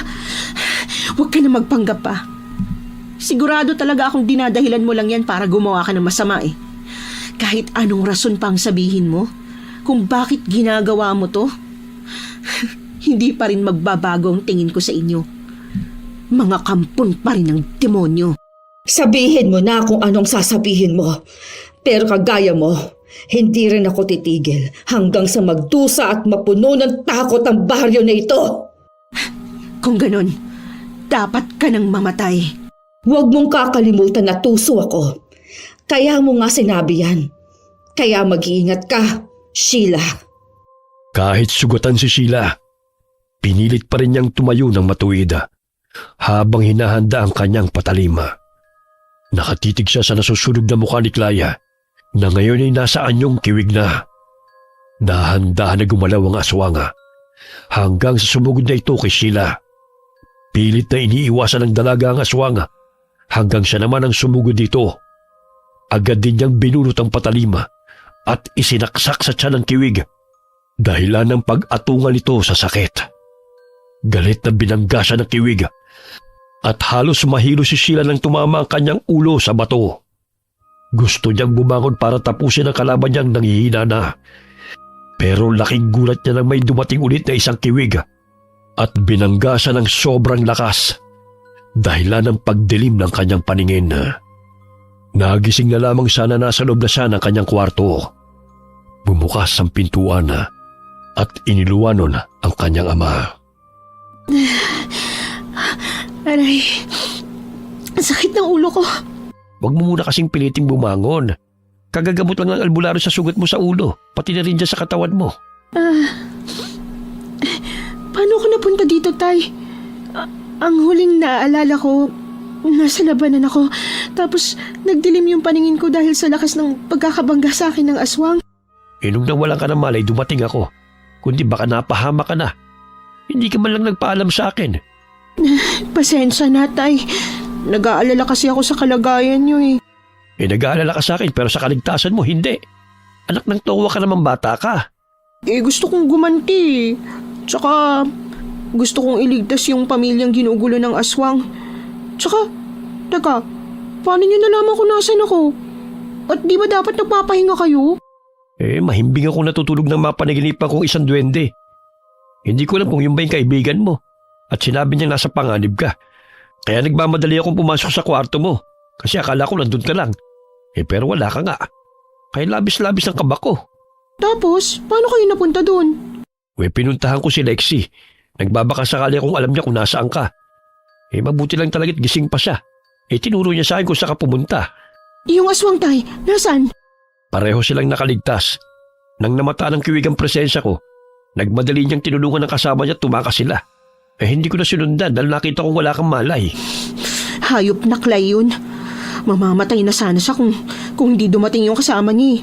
Huwag ka na magpanggap pa. Sigurado talaga akong dinadahilan mo lang yan para gumawa ka ng masama eh. Kahit anong rason pang sabihin mo, kung bakit ginagawa mo to, hindi pa rin magbabago ang tingin ko sa inyo. Mga kampon pa rin ng demonyo. Sabihin mo na kung anong sasabihin mo. Pero kagaya mo, hindi rin ako titigil hanggang sa magdusa at mapuno ng takot ang baryo na ito. Kung ganun, dapat ka nang mamatay. Huwag mong kakalimutan na tuso ako. Kaya mo nga sinabi yan. Kaya mag-iingat ka, Sheila. Kahit sugatan si Sheila, pinilit pa rin niyang tumayo ng matuwid habang hinahanda ang kanyang patalima. Nakatitig siya sa nasusunog na mukha ni Clya na ngayon ay nasa anyong kiwig na. Dahan-dahan na gumalaw ang aswanga hanggang sa sumugod na ito kay Sheila. Pilit na iniiwasan ng dalaga ang aswanga hanggang siya naman ang sumugod dito. Agad din niyang binunot ang patalima at isinaksak sa tiyan ng kiwig dahilan ng pag-atungan nito sa sakit. Galit na binangga siya ng kiwig at halos mahilo si Sheila nang tumama ang kanyang ulo sa bato. Gusto niyang bumangon para tapusin ang kalaban niyang nanghihina na. Pero laking gulat niya nang may dumating ulit na isang kiwig at binangga siya ng sobrang lakas dahilan ng pagdilim ng kanyang paningin. Nagising na lamang sana nasa loob na siya ng kanyang kwarto. Bumukas ang pintuan at iniluwanon ang kanyang ama. Aray, ang sakit ng ulo ko. Huwag mo muna kasing piliting bumangon. Kagagamot lang ang albularyo sa sugat mo sa ulo, pati na rin dyan sa katawan mo. Paano ako napunta dito, Tay? Ang huling naaalala ko, nasa labanan ako. Tapos nagdilim yung paningin ko dahil sa lakas ng pagkakabangga sa akin ng aswang. Nung nawalan ka ng malay, dumating ako. Kundi baka napahama ka na. Hindi ka man lang nagpaalam sa akin. Pasensya na, Tay. Nag-aalala kasi ako sa kalagayan niyo eh. Nag-aalala ka sa akin pero sa kaligtasan mo, hindi. Anak ng towa ka naman, bata ka. Gusto kong gumanti. Tsaka, gusto kong iligtas yung pamilyang ginugulo ng aswang. Tsaka, teka, paano nyo nalaman kung nasan ako? At di ba dapat nagpapahinga kayo? Mahimbing akong natutulog ng mapanaginipan kong isang duwende. Hindi ko alam kung yun ba yung kaibigan mo. At sinabi niya nasa panganib ka. Kaya nagmamadali akong pumasok sa kwarto mo. Kasi akala ko nandun ka lang. Pero wala ka nga. Kaya labis-labis ang kaba ko. Tapos, paano kayo napunta doon? Pinuntahan ko si Lexi. Nagbabaka sakali akong alam niya kung nasaan ka. Mabuti lang talaga't gising pa siya. Tinuro niya sa akin kung saan ka pumunta. Yung aswang, Tay, nasaan? Pareho silang nakaligtas. Nang namata ng kiwig ang presensya ko, nagmadali niyang tinulungan ng kasama niya at tumakas sila. Hindi ko na sinundan dahil nakita kong wala kang malay. Hayop na Clay yun. Mamamatay na sana siya kung hindi dumating yung kasama niya.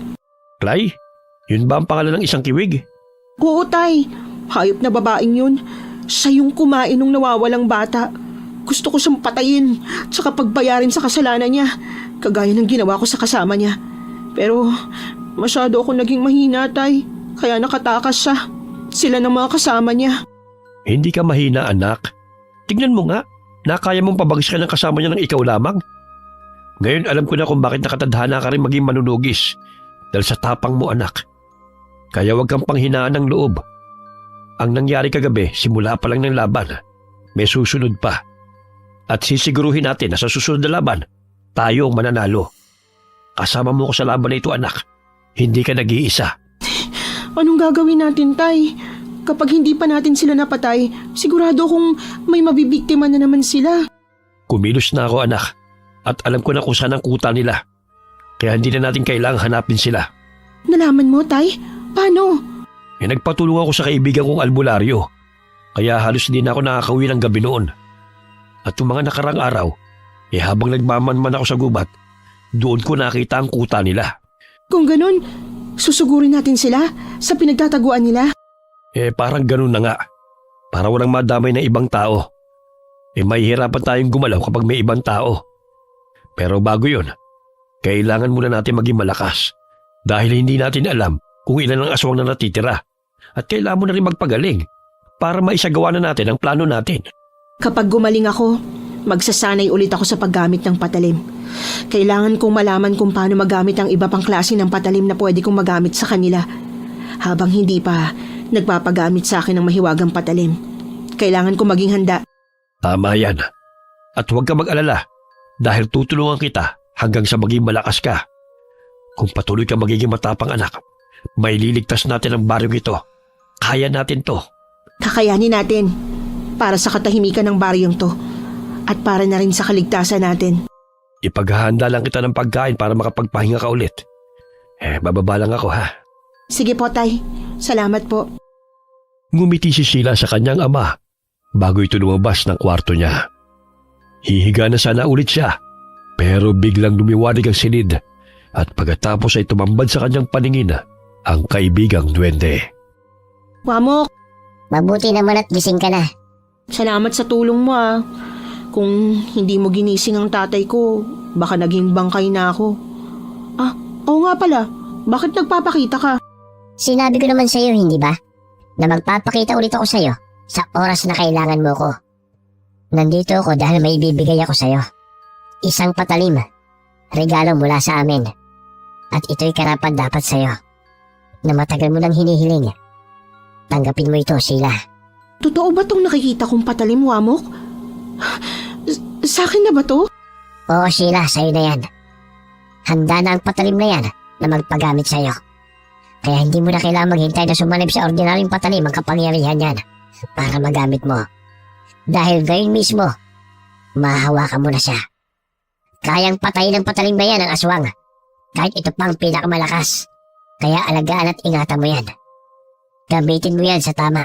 Clay? Yun ba ang pangalan ng isang kiwig? Oo, Tay. Hayop na babaeng yun. Siya yung kumain ng nawawalang bata. Gusto ko siyang patayin tsaka pagbayarin sa kasalanan niya. Kagaya ng ginawa ko sa kasama niya. Pero masyado ako naging mahina, Tay. Kaya nakatakas siya. Sila ng mga kasama niya. Hindi ka mahina, anak. Tingnan mo nga, nakaya mong pabagis ka ng kasama niya ng ikaw lamang. Ngayon alam ko na kung bakit nakatadhana ka rin maging manunugis. Dahil sa tapang mo, anak. Kaya huwag kang panghinaan ng loob. Ang nangyari kagabi, simula pa lang ng laban. May susunod pa. At sisiguruhin natin na sa susunod na laban, tayo ang mananalo. Kasama mo ko sa laban na ito, anak. Hindi ka nag-iisa. Anong gagawin natin, Tay? Kapag hindi pa natin sila napatay, sigurado kung may mabibiktima na naman sila. Kumilos na ako, anak. At alam ko na kung saan ang kuta nila. Kaya hindi na natin kailangang hanapin sila. Nalaman mo, Tay? Paano? Nagpatulong ako sa kaibigan kong albularyo. Kaya halos hindi na ako nakakauwi ng gabi noon. At yung mga nakarang araw, habang nagmamanman ako sa gubat, doon ko nakita ang kuta nila. Kung ganun, susugurin natin sila sa pinagtataguan nila. Parang ganun na nga. Para walang madamay ng ibang tao. Mahihirapan tayong gumalaw kapag may ibang tao. Pero bago yun, Kailangan muna natin maging malakas dahil hindi natin alam kung ilan ang aswang na natitira at kailangan mo na rin magpagaling para maisagawa na natin ang plano natin. Kapag gumaling ako, magsasanay ulit ako sa paggamit ng patalim. Kailangan kong malaman kung paano magamit ang iba pang klase ng patalim na pwede kong magamit sa kanila. Habang hindi pa nagpapagamit sa akin ng mahiwagang patalim. Kailangan kong maging handa. Tama yan. At huwag ka mag-alala dahil tutulungan kita hanggang sa maging malakas ka. Kung patuloy ka magiging matapang anak, may liligtas natin ang baryong ito. Kaya natin to. Kakayanin natin para sa katahimikan ng baryong to at para na rin sa kaligtasan natin. Ipaghahanda lang kita ng pagkain para makapagpahinga ka ulit. Bababa lang ako ha. Sige po, Tay. Salamat po. Ngumiti si Sheila sa kanyang ama bago ito lumabas ng kwarto niya. Hihiga na sana ulit siya pero biglang lumiwanag ang silid at pagkatapos ay tumambad sa kanyang paningin ang kaibigang duwende. Wamok, Mabuti naman at gising ka na. salamat sa tulong mo ah. Kung hindi mo ginising ang tatay ko, baka naging bangkay na ako. Ah, oo nga pala. Bakit nagpapakita ka? Sinabi ko naman sa'yo, hindi ba? Na magpapakita ulit ako sa'yo sa oras na kailangan mo ko. Nandito ako dahil may ibibigay ako sa'yo. Isang patalim. Regalo mula sa amin. At ito'y karapat dapat sa'yo. Na matagal mo nang hinihiling. Tanggapin mo ito, Sheila. Totoo ba tong nakikita kong patalim, Wamok? Sa akin na ba to? Oo, Sheila, sa'yo na yan. Handa na ang patalim na yan na magpagamit sa'yo. Kaya hindi mo na kailangan maghintay na sumanib sa ordinaryong patalim ang kapangyarihan yan para magamit mo. Dahil ngayon mismo, mahahawakan mo na siya. Kayang patayin ng patalim na yan ang aswang. Kahit ito pang pinakamalakas. Kaya alagaan at ingatan mo yan. Gamitin mo yan sa tama.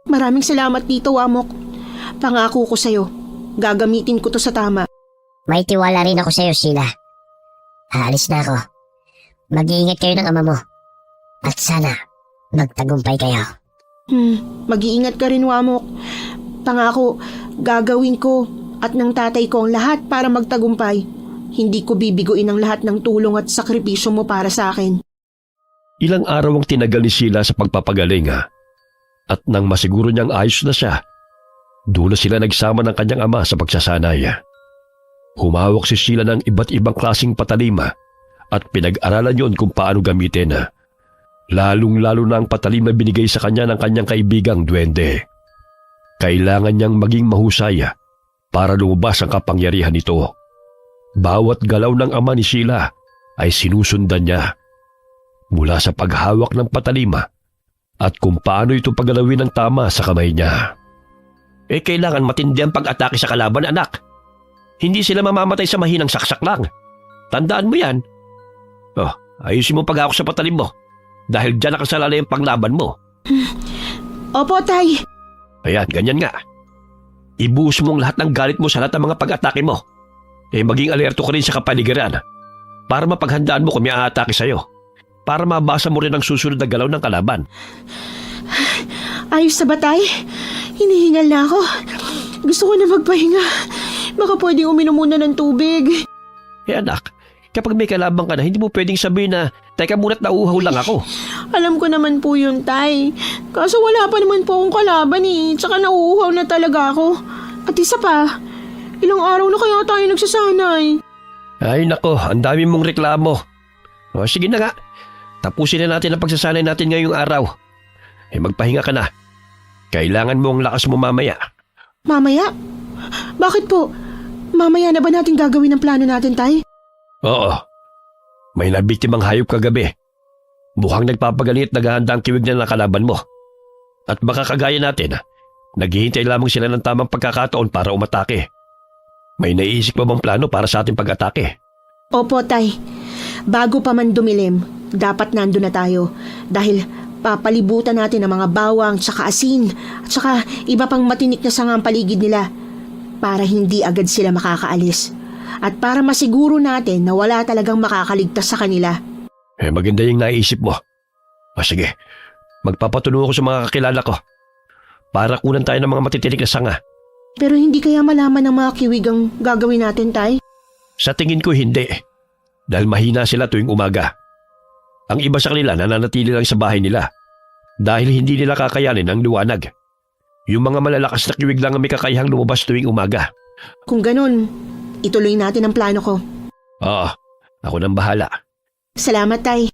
Maraming salamat dito, Wamok. Pangako ko sa'yo, gagamitin ko to sa tama. May tiwala rin ako sa'yo, Sheila. Aalis na ako. Mag-iingat kayo ng ama mo. At sana, magtagumpay kayo. Mag-iingat ka rin, Wamok. Pangako, gagawin ko at ng tatay ko ang lahat para magtagumpay. Hindi ko bibiguin ang lahat ng tulong at sakripisyo mo para sa akin. Ilang araw ang tinagal ni Sheila sa pagpapagaling at nang masiguro niyang ayos na siya, doon na sila nagsama ng kanyang ama sa pagsasanay. Humawak si Sheila ng iba't ibang klaseng patalima at pinag-aralan yon kung paano gamitin. Lalong-lalo na ang patalim na binigay sa kanya ng kanyang kaibigang duwende. Kailangan niyang maging mahusay para lumabas ang kapangyarihan nito. Bawat galaw ng ama ni Sheila ay sinusundan niya. Mula sa paghawak ng patalima at kung paano ito paggalawin ng tama sa kamay niya. Kailangan matindi ang pag-atake sa kalaban, anak. Hindi sila mamamatay sa mahinang saksak lang. Tandaan mo yan. Ayusin mo pag-hawak sa patalim mo dahil dyan nakasalalay ang panglaban mo. Opo, Tay. Ayan, ganyan nga. Ibuhos mo ang lahat ng galit mo sa lahat ng mga pag-atake mo. Maging alerto ka rin sa kapaligiran para mapaghandaan mo kung may aatake sa'yo. Para mabasa mo rin ang susunod na galaw ng kalaban. Ayos na ba, Tay? Hinihingal na ako. Gusto ko na magpahinga. Baka pwedeng uminom muna ng tubig. Anak, kapag may kalaban ka na, hindi mo pwedeng sabihin na, teka muna't nauuhaw lang ako. Alam ko naman po yun, Tay. Kaso wala pa naman po akong kalaban eh. Tsaka nauuhaw na talaga ako. At isa pa, ilang araw na kaya tayo nagsasanay. Ay nako, ang dami mong reklamo. Sige na nga, tapusin na natin ang pagsasanay natin ngayong araw. Magpahinga ka na. Kailangan mo ang lakas mo mamaya. Mamaya? Bakit po? Mamaya na ba natin gagawin ang plano natin, Tay? Oo. May nabiktimang hayop kagabi. Mukhang nagpapagaling at naghahanda ang kiwig na ng kalaban mo. At baka kagaya natin, naghihintay lamang sila ng tamang pagkakataon para umatake. May naiisip pa bang plano para sa ating pag-atake? Opo, Tay. Bago pa man dumilim, dapat nandun na tayo. Dahil papalibutan natin ang mga bawang, tsaka asin, at tsaka iba pang matinik na sanga ang paligid nila para hindi agad sila makakaalis. At para masiguro natin na wala talagang makakaligtas sa kanila. Maganda yung naisip mo. Sige, magpapatulong ako sa mga kakilala ko para kunan tayo ng mga matitinik na sanga. Pero hindi kaya malaman ng mga kiwig ang gagawin natin, Tay? Sa tingin ko hindi. dahil mahina sila tuwing umaga. Ang iba sa kanila nananatili lang sa bahay nila dahil hindi nila kakayanin ang liwanag. Yung mga malalakas na kiwig lang ang may kakayahang lumabas tuwing umaga. Kung ganun, ituloy natin ang plano ko. Oo, ako nang bahala. Salamat, Tay.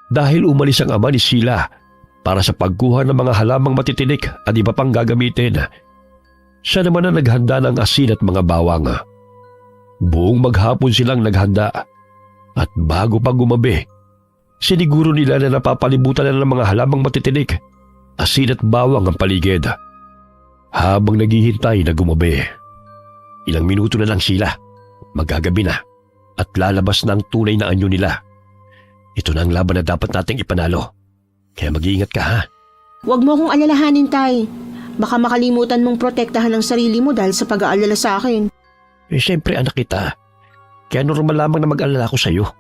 Dahil umalis ang ama ni Sheila para sa pagkuha ng mga halamang matitinik at iba pang gagamitin, siya naman ang naghanda ng asin at mga bawang. Buong maghapon silang naghanda at bago pa gumabi, siniguro nila na napapalibutan na ng mga halamang matitinik, asin at bawang ang paligid. Habang naghihintay na gumabi, ilang minuto na lang sila, magagabi na at lalabas na ang tunay na anyo nila. Ito na ang laban na dapat nating ipanalo. Kaya mag-iingat ka, ha? Huwag mo akong alalahanin, Tay. Baka makalimutan mong protektahan ang sarili mo dahil sa pag-aalala sa akin. Siyempre anak kita. Kaya normal lamang na mag-alala ko sa'yo.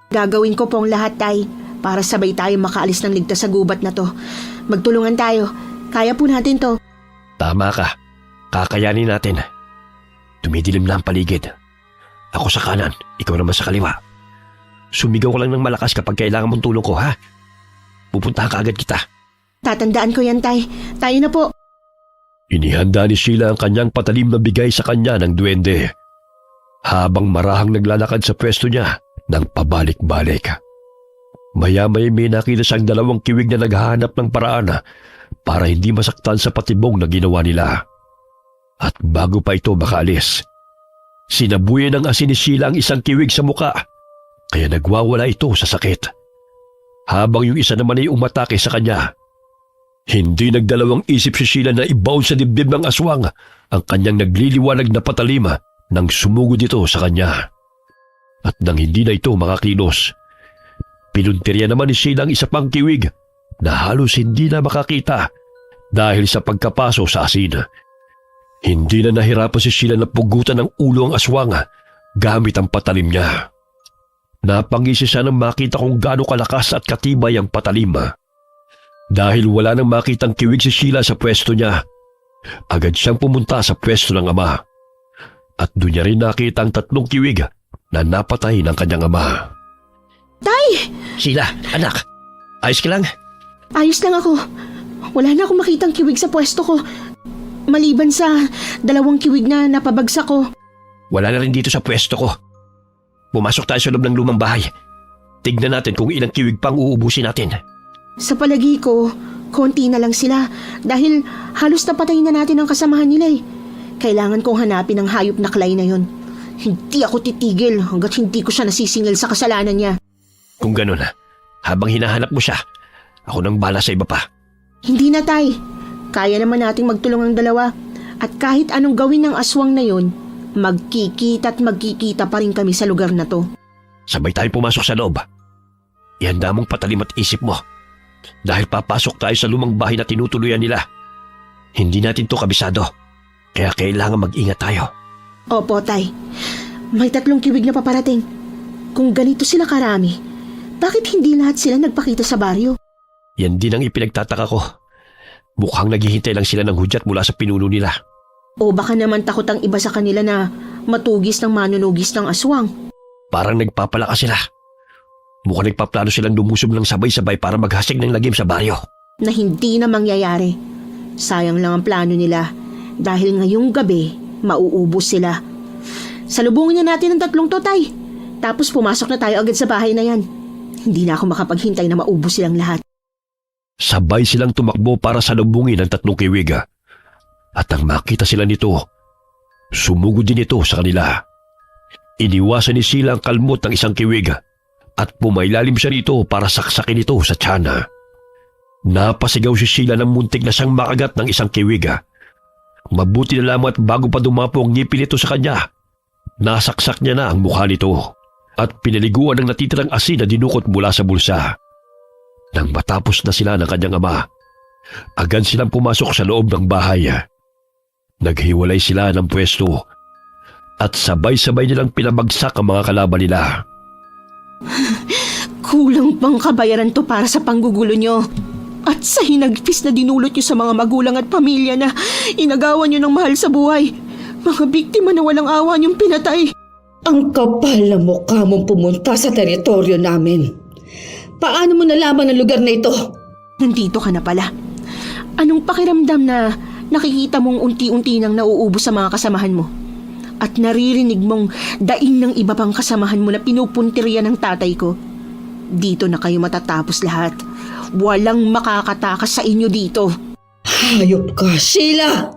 Gagawin ko po ang lahat, Tay, para sabay tayo makaalis ng ligtas sa gubat na to. Magtulungan tayo. Kaya po natin to. Tama ka. Kakayanin natin. Tumidilim na ang paligid. Ako sa kanan, ikaw naman sa kaliwa. Sumigaw ko lang ng malakas kapag kailangan mong tulong ko, ha? Pupuntahan ka agad kita. Tatandaan ko yan, Tay. Tayo na po. Inihanda ni Sheila ang kanyang patalim na bigay sa kanya ng duwende. Habang marahang naglalakad sa pwesto niya ng pabalik-balik. Maya-maya may nakita siyang dalawang kiwig na naghahanap ng paraan para hindi masaktan sa patibong na ginawa nila. At bago pa ito makaalis, sinabuyan ng asin ni Sheila ang isang kiwig sa muka, kaya nagwawala ito sa sakit. Habang yung isa naman ay umatake sa kanya, hindi nagdalawang isip si Sheila na ibaon sa dibdib ng aswang ang kanyang nagliliwanag na patalima nang sumugod ito sa kanya. At nang hindi na ito makakilos, pinuntirya naman ni Sheila ang isa pang kiwig na halos hindi na makakita dahil sa pagkapaso sa asin. Hindi na nahirapan si Sheila na pugutan ng ulo ang aswang gamit ang patalim niya. Napangisi siya nang makita kung gaano kalakas at katibay ang patalim. Dahil wala nang makitang kiwig si Sheila sa pwesto niya, agad siyang pumunta sa pwesto ng ama. At doon niya rin nakita ang 3 kiwig na napatay ng kanyang ama. Tay! Sheila, anak, ayos ka lang? Ayos lang ako. Wala na akong makitang kiwig sa pwesto ko. Maliban sa 2 kiwig na napabagsak ko. Wala na rin dito sa pwesto ko. Pumasok tayo sa loob ng lumang bahay. Tignan natin kung ilang kiwig pang uubusin natin. Sa palagi ko, konti na lang sila dahil halos napatay na natin ang kasamahan nila eh. Kailangan kong hanapin ang hayop na Clay na yon. Hindi ako titigil hanggat hindi ko siya nasisingil sa kasalanan niya. Kung ganun, habang hinahanap mo siya, ako nang bala sa iba pa. Hindi na, Tay. Kaya naman nating magtulong ang dalawa. At kahit anong gawin ng aswang na yon, magkikita pa rin kami sa lugar na to. Sabay tayo pumasok sa loob. Ihanda mong patalim at isip mo. Dahil papasok tayo sa lumang bahay na tinutuluyan nila. Hindi natin to kabisado. Kaya kailangan mag-ingat tayo. Opo, Tay. May 3 kiwig na paparating. Kung ganito sila karami, bakit hindi lahat sila nagpakita sa baryo? Yan din ang ipinagtataka ko. Mukhang naghihintay lang sila ng hudyat mula sa pinuno nila. O baka naman takot ang iba sa kanila na matugis ng manunugis ng aswang. Parang nagpapalakas sila. Mukhang nagpaplano silang lumusob ng sabay-sabay para maghasig ng lagim sa baryo. Na hindi na mangyayari. Sayang lang ang plano nila dahil ngayong gabi mauubos sila. Salubungin na natin ang 3 to, Tay. Tapos pumasok na tayo agad sa bahay na yan. Hindi na ako makapaghintay na maubos silang lahat. Sabay silang tumakbo para salubungin ang 3 kiwig. At nang makita sila nito, sumugod din ito sa kanila. Iniwasan ni Sheila ang kalmot ng isang kiwig at pumailalim siya rito para saksakin ito sa tiyan. Napasigaw si Sheila ng muntik na siyang makagat ng isang kiwig. Mabuti na lamang at bago pa dumapo ang ngipin nito sa kanya, nasaksak niya na ang mukha nito at pinaliguan ng natitirang asin na dinukot mula sa bulsa. Nang matapos na sila ng kanyang ama, agad silang pumasok sa loob ng bahay. Naghiwalay sila ng pwesto at sabay-sabay nilang pinabagsak ang mga kalaban nila. Kulang pang kabayaran to para sa panggugulo nyo. At sa hinagpis na dinulot nyo sa mga magulang at pamilya na inagawan nyo ng mahal sa buhay. Mga biktima na walang awa nyong pinatay. Ang kapal na mukha mong pumunta sa teritoryo namin. Paano mo nalaman ang lugar na ito? Nandito ka na pala. Anong pakiramdam na nakikita mong unti-unti nang nauubos sa mga kasamahan mo? At naririnig mong daing ng iba pang kasamahan mo na pinupuntirya ng tatay ko? Dito na kayo matatapos lahat. Walang makakatakas sa inyo dito. Hayop ka, Sheila!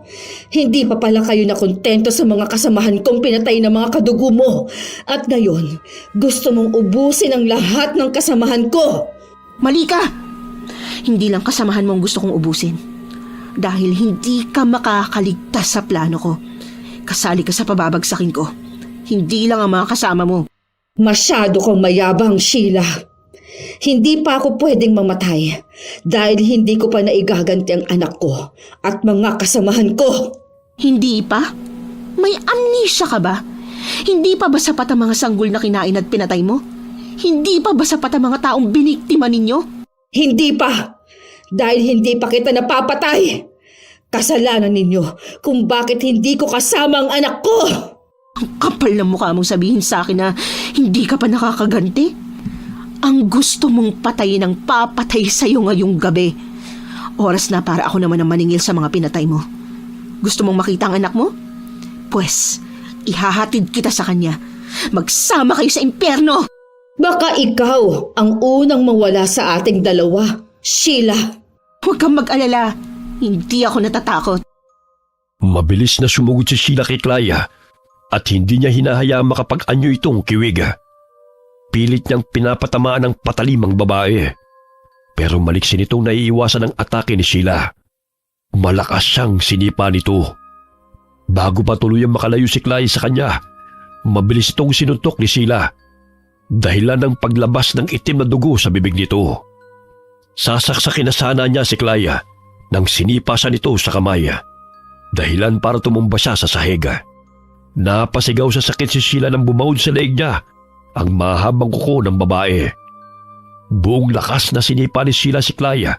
Hindi pa pala kayo nakontento sa mga kasamahan kong pinatay ng mga kadugo mo. At ngayon, gusto mong ubusin ang lahat ng kasamahan ko. Mali ka! Hindi lang kasamahan mo ang gusto kong ubusin. Dahil hindi ka makakaligtas sa plano ko. Kasali ka sa pababagsakin ko. Hindi lang ang mga kasama mo. Masyado kang mayabang, Sheila. Hindi pa ako pwedeng mamatay dahil hindi ko pa naigaganti ang anak ko at mga kasamahan ko. Hindi pa? May amnesia ka ba? Hindi pa ba sapat ang mga sanggol na kinain at pinatay mo? Hindi pa ba sapat ang mga taong biniktima ninyo? Hindi pa! Dahil hindi pa kita napapatay! Kasalanan ninyo kung bakit hindi ko kasama ang anak ko! Ang kapal ng mukha mong sabihin sa akin na hindi ka pa nakakaganti? Ang gusto mong patayin ang papatay sa'yo ngayong gabi. Oras na para ako naman ang maningil sa mga pinatay mo. Gusto mong makita ang anak mo? Pwes, ihahatid kita sa kanya. Magsama kayo sa impyerno! Baka ikaw ang unang mawala sa ating dalawa, Sheila. Huwag kang mag-alala. Hindi ako natatakot. Mabilis na sumugod si Sheila kay Clya at hindi niya hinahayaang makapag-anyo itong kiwiga. Pilit niyang pinapatamaan ng patalimang babae. Pero maliksin itong naiiwasan ng atake ni Sheila. Malakas siyang sinipa nito. Bago pa tuluyang makalayo si Clya sa kanya, mabilis itong sinuntok ni Sheila. Dahilan ng paglabas ng itim na dugo sa bibig nito. Sasaksakin na sana niya si Clya nang sinipa siya nito sa kamay. Dahilan para tumumba siya sa sahega. Napasigaw sa sakit si Sheila nang bumawod sa leeg niya ang mahabang kuko ng babae. Buong lakas na sinipa ni Sheila si Clya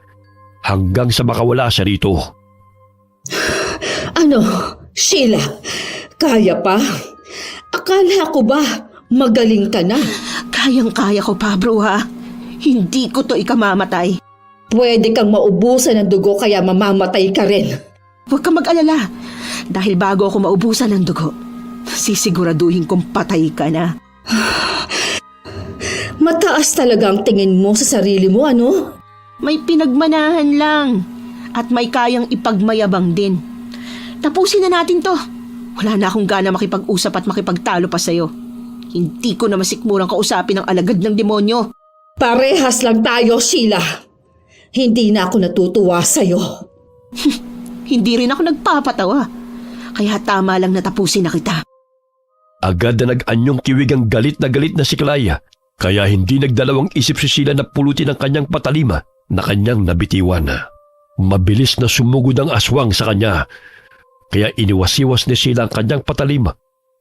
hanggang sa makawala siya rito. Ano, Sheila? Kaya pa? Akala ko ba magaling ka na? Kayang-kaya ko, Pablo, ha? Hindi ko to ikamamatay. Pwede kang maubusan ng dugo kaya mamamatay ka rin. Huwag kang mag-alala. Dahil bago ako maubusan ng dugo, sisiguraduhin kong patay ka na. Mataas talaga ang tingin mo sa sarili mo, ano? May pinagmanahan lang at may kayang ipagmayabang din. Tapusin na natin to. Wala na akong gana makipag-usap at makipagtalo pa sa'yo. Hindi ko na masikmurang kausapin ang alagad ng demonyo. Parehas lang tayo, Sheila. Hindi na ako natutuwa sa'yo. Hindi rin ako nagpapatawa. Kaya tama lang na tapusin na kita. Agad na nag-anyong kiwig ang galit na si Clya, kaya hindi nagdalawang isip si Sheila na pulutin ang kanyang patalima na kanyang nabitiwan. Mabilis na sumugod ang aswang sa kanya, kaya iniwasiwas ni Sheila ang kanyang patalima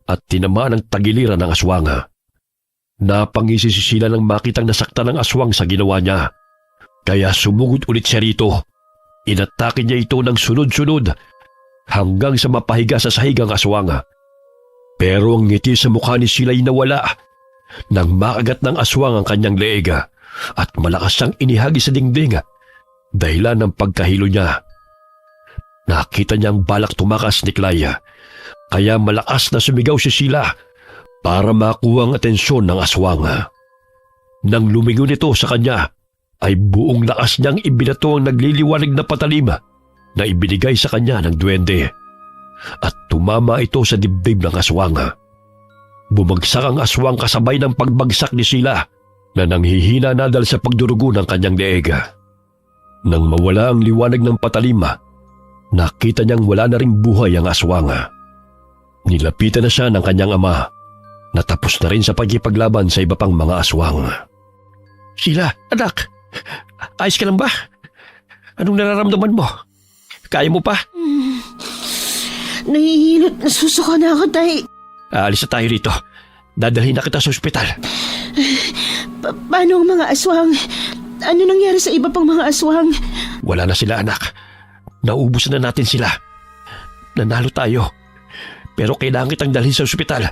at tinamaan ang tagiliran ng aswang. Napangisi si Sheila nang makitang nasaktan ng aswang sa ginawa niya, kaya sumugod ulit siya rito. Inatake niya ito ng sunod-sunod hanggang sa mapahiga sa sahig ang aswang. Pero ang ngiti sa mukha ni Sheila ay nawala nang makagat ng aswang ang kanyang leeg at malakas siyang inihagi sa dingding dahilan ng pagkahilo niya. Nakita niya ang balak tumakas ni Clya, kaya malakas na sumigaw si Sheila para makuha ang atensyon ng aswang. Nang lumingon ito sa kanya, ay buong lakas niyang ibinato ang nagliliwanag na patalima na ibinigay sa kanya ng duwende. At tumama ito sa dibdib ng aswang. Bumagsak ang aswang kasabay ng pagbagsak ni Sheila na nanghihina na dahil sa pagdurugo ng kanyang leeg. Nang mawala ang liwanag ng patalima, nakita niyang wala na ring buhay ang aswang. Nilapitan na siya ng kanyang ama na tapos na rin sa pagkipaglaban sa iba pang mga aswang. Sheila, anak, ayos ka lang ba? Anong nararamdaman mo? Kaya mo pa? Nahihilot na susuka na ako, tay. Aalis na tayo rito. Dadalhin na kita sa ospital. Paano ang mga aswang? Ano nangyari sa iba pang mga aswang? Wala na sila, anak. Naubos na natin sila. Nanalo tayo. Pero kailangan kitang dalhin sa ospital.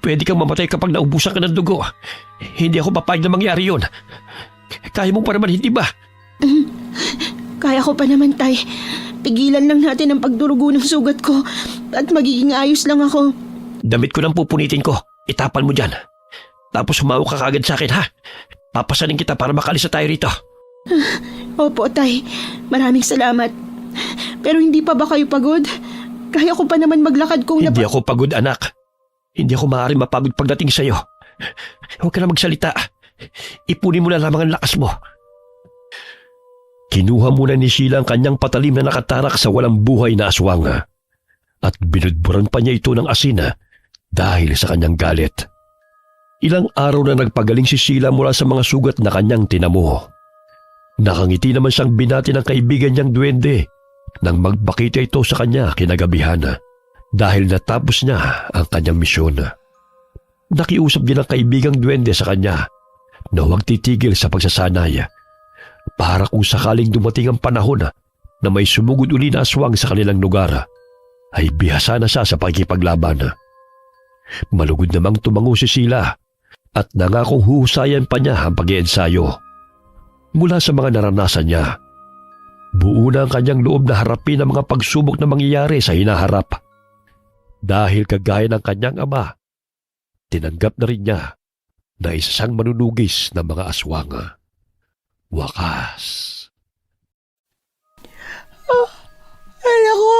Pwede kang mamatay kapag naubusan ka ng dugo. Hindi ako papayag na mangyari yun. Kaya mo pa naman, hindi ba? Kaya ko pa naman, Tay. Pigilan lang natin ang pagdurugo ng sugat ko at magiging ayos lang ako. Damit ko nang pupunitin ko. Itapan mo dyan. Tapos humawak ka kagad sa akin, ha? Papasanin kita para makalis na tayo rito. Opo, Tay. Maraming salamat. Pero hindi pa ba kayo pagod? Kaya ko pa naman maglakad kung Hindi ako pagod, anak. Hindi ako maaaring mapagod pagdating sa'yo. Huwag ka na magsalita. Ipunin mo na lamang ang lakas mo. Kinuha muna ni Sheila ang kanyang patalim na nakatarak sa walang buhay na aswang at binudburan pa niya ito ng asin dahil sa kanyang galit. Ilang araw na nagpagaling si Sheila mula sa mga sugat na kanyang tinamo. Nakangiti naman siyang binati ng kaibigan niyang duwende nang magbakita ito sa kanya kinagabihan dahil natapos niya ang kanyang misyon. Nakiusap din ang kaibigang duwende sa kanya na huwag titigil sa pagsasanay para kung sakaling dumating ang panahon na may sumugod uli na aswang sa kanilang lugar, ay bihasa na siya sa pagkipaglaban. Malugod namang tumango si Sheila at nangakong huhusayan pa niya ang pag-iensayo. Mula sa mga naranasan niya, buo na ang kanyang loob na harapin ang mga pagsubok na mangyayari sa hinaharap. Dahil kagaya ng kanyang ama, tinanggap na rin niya na isa siyang manunugis ng mga aswang. Wakas. Anak ko,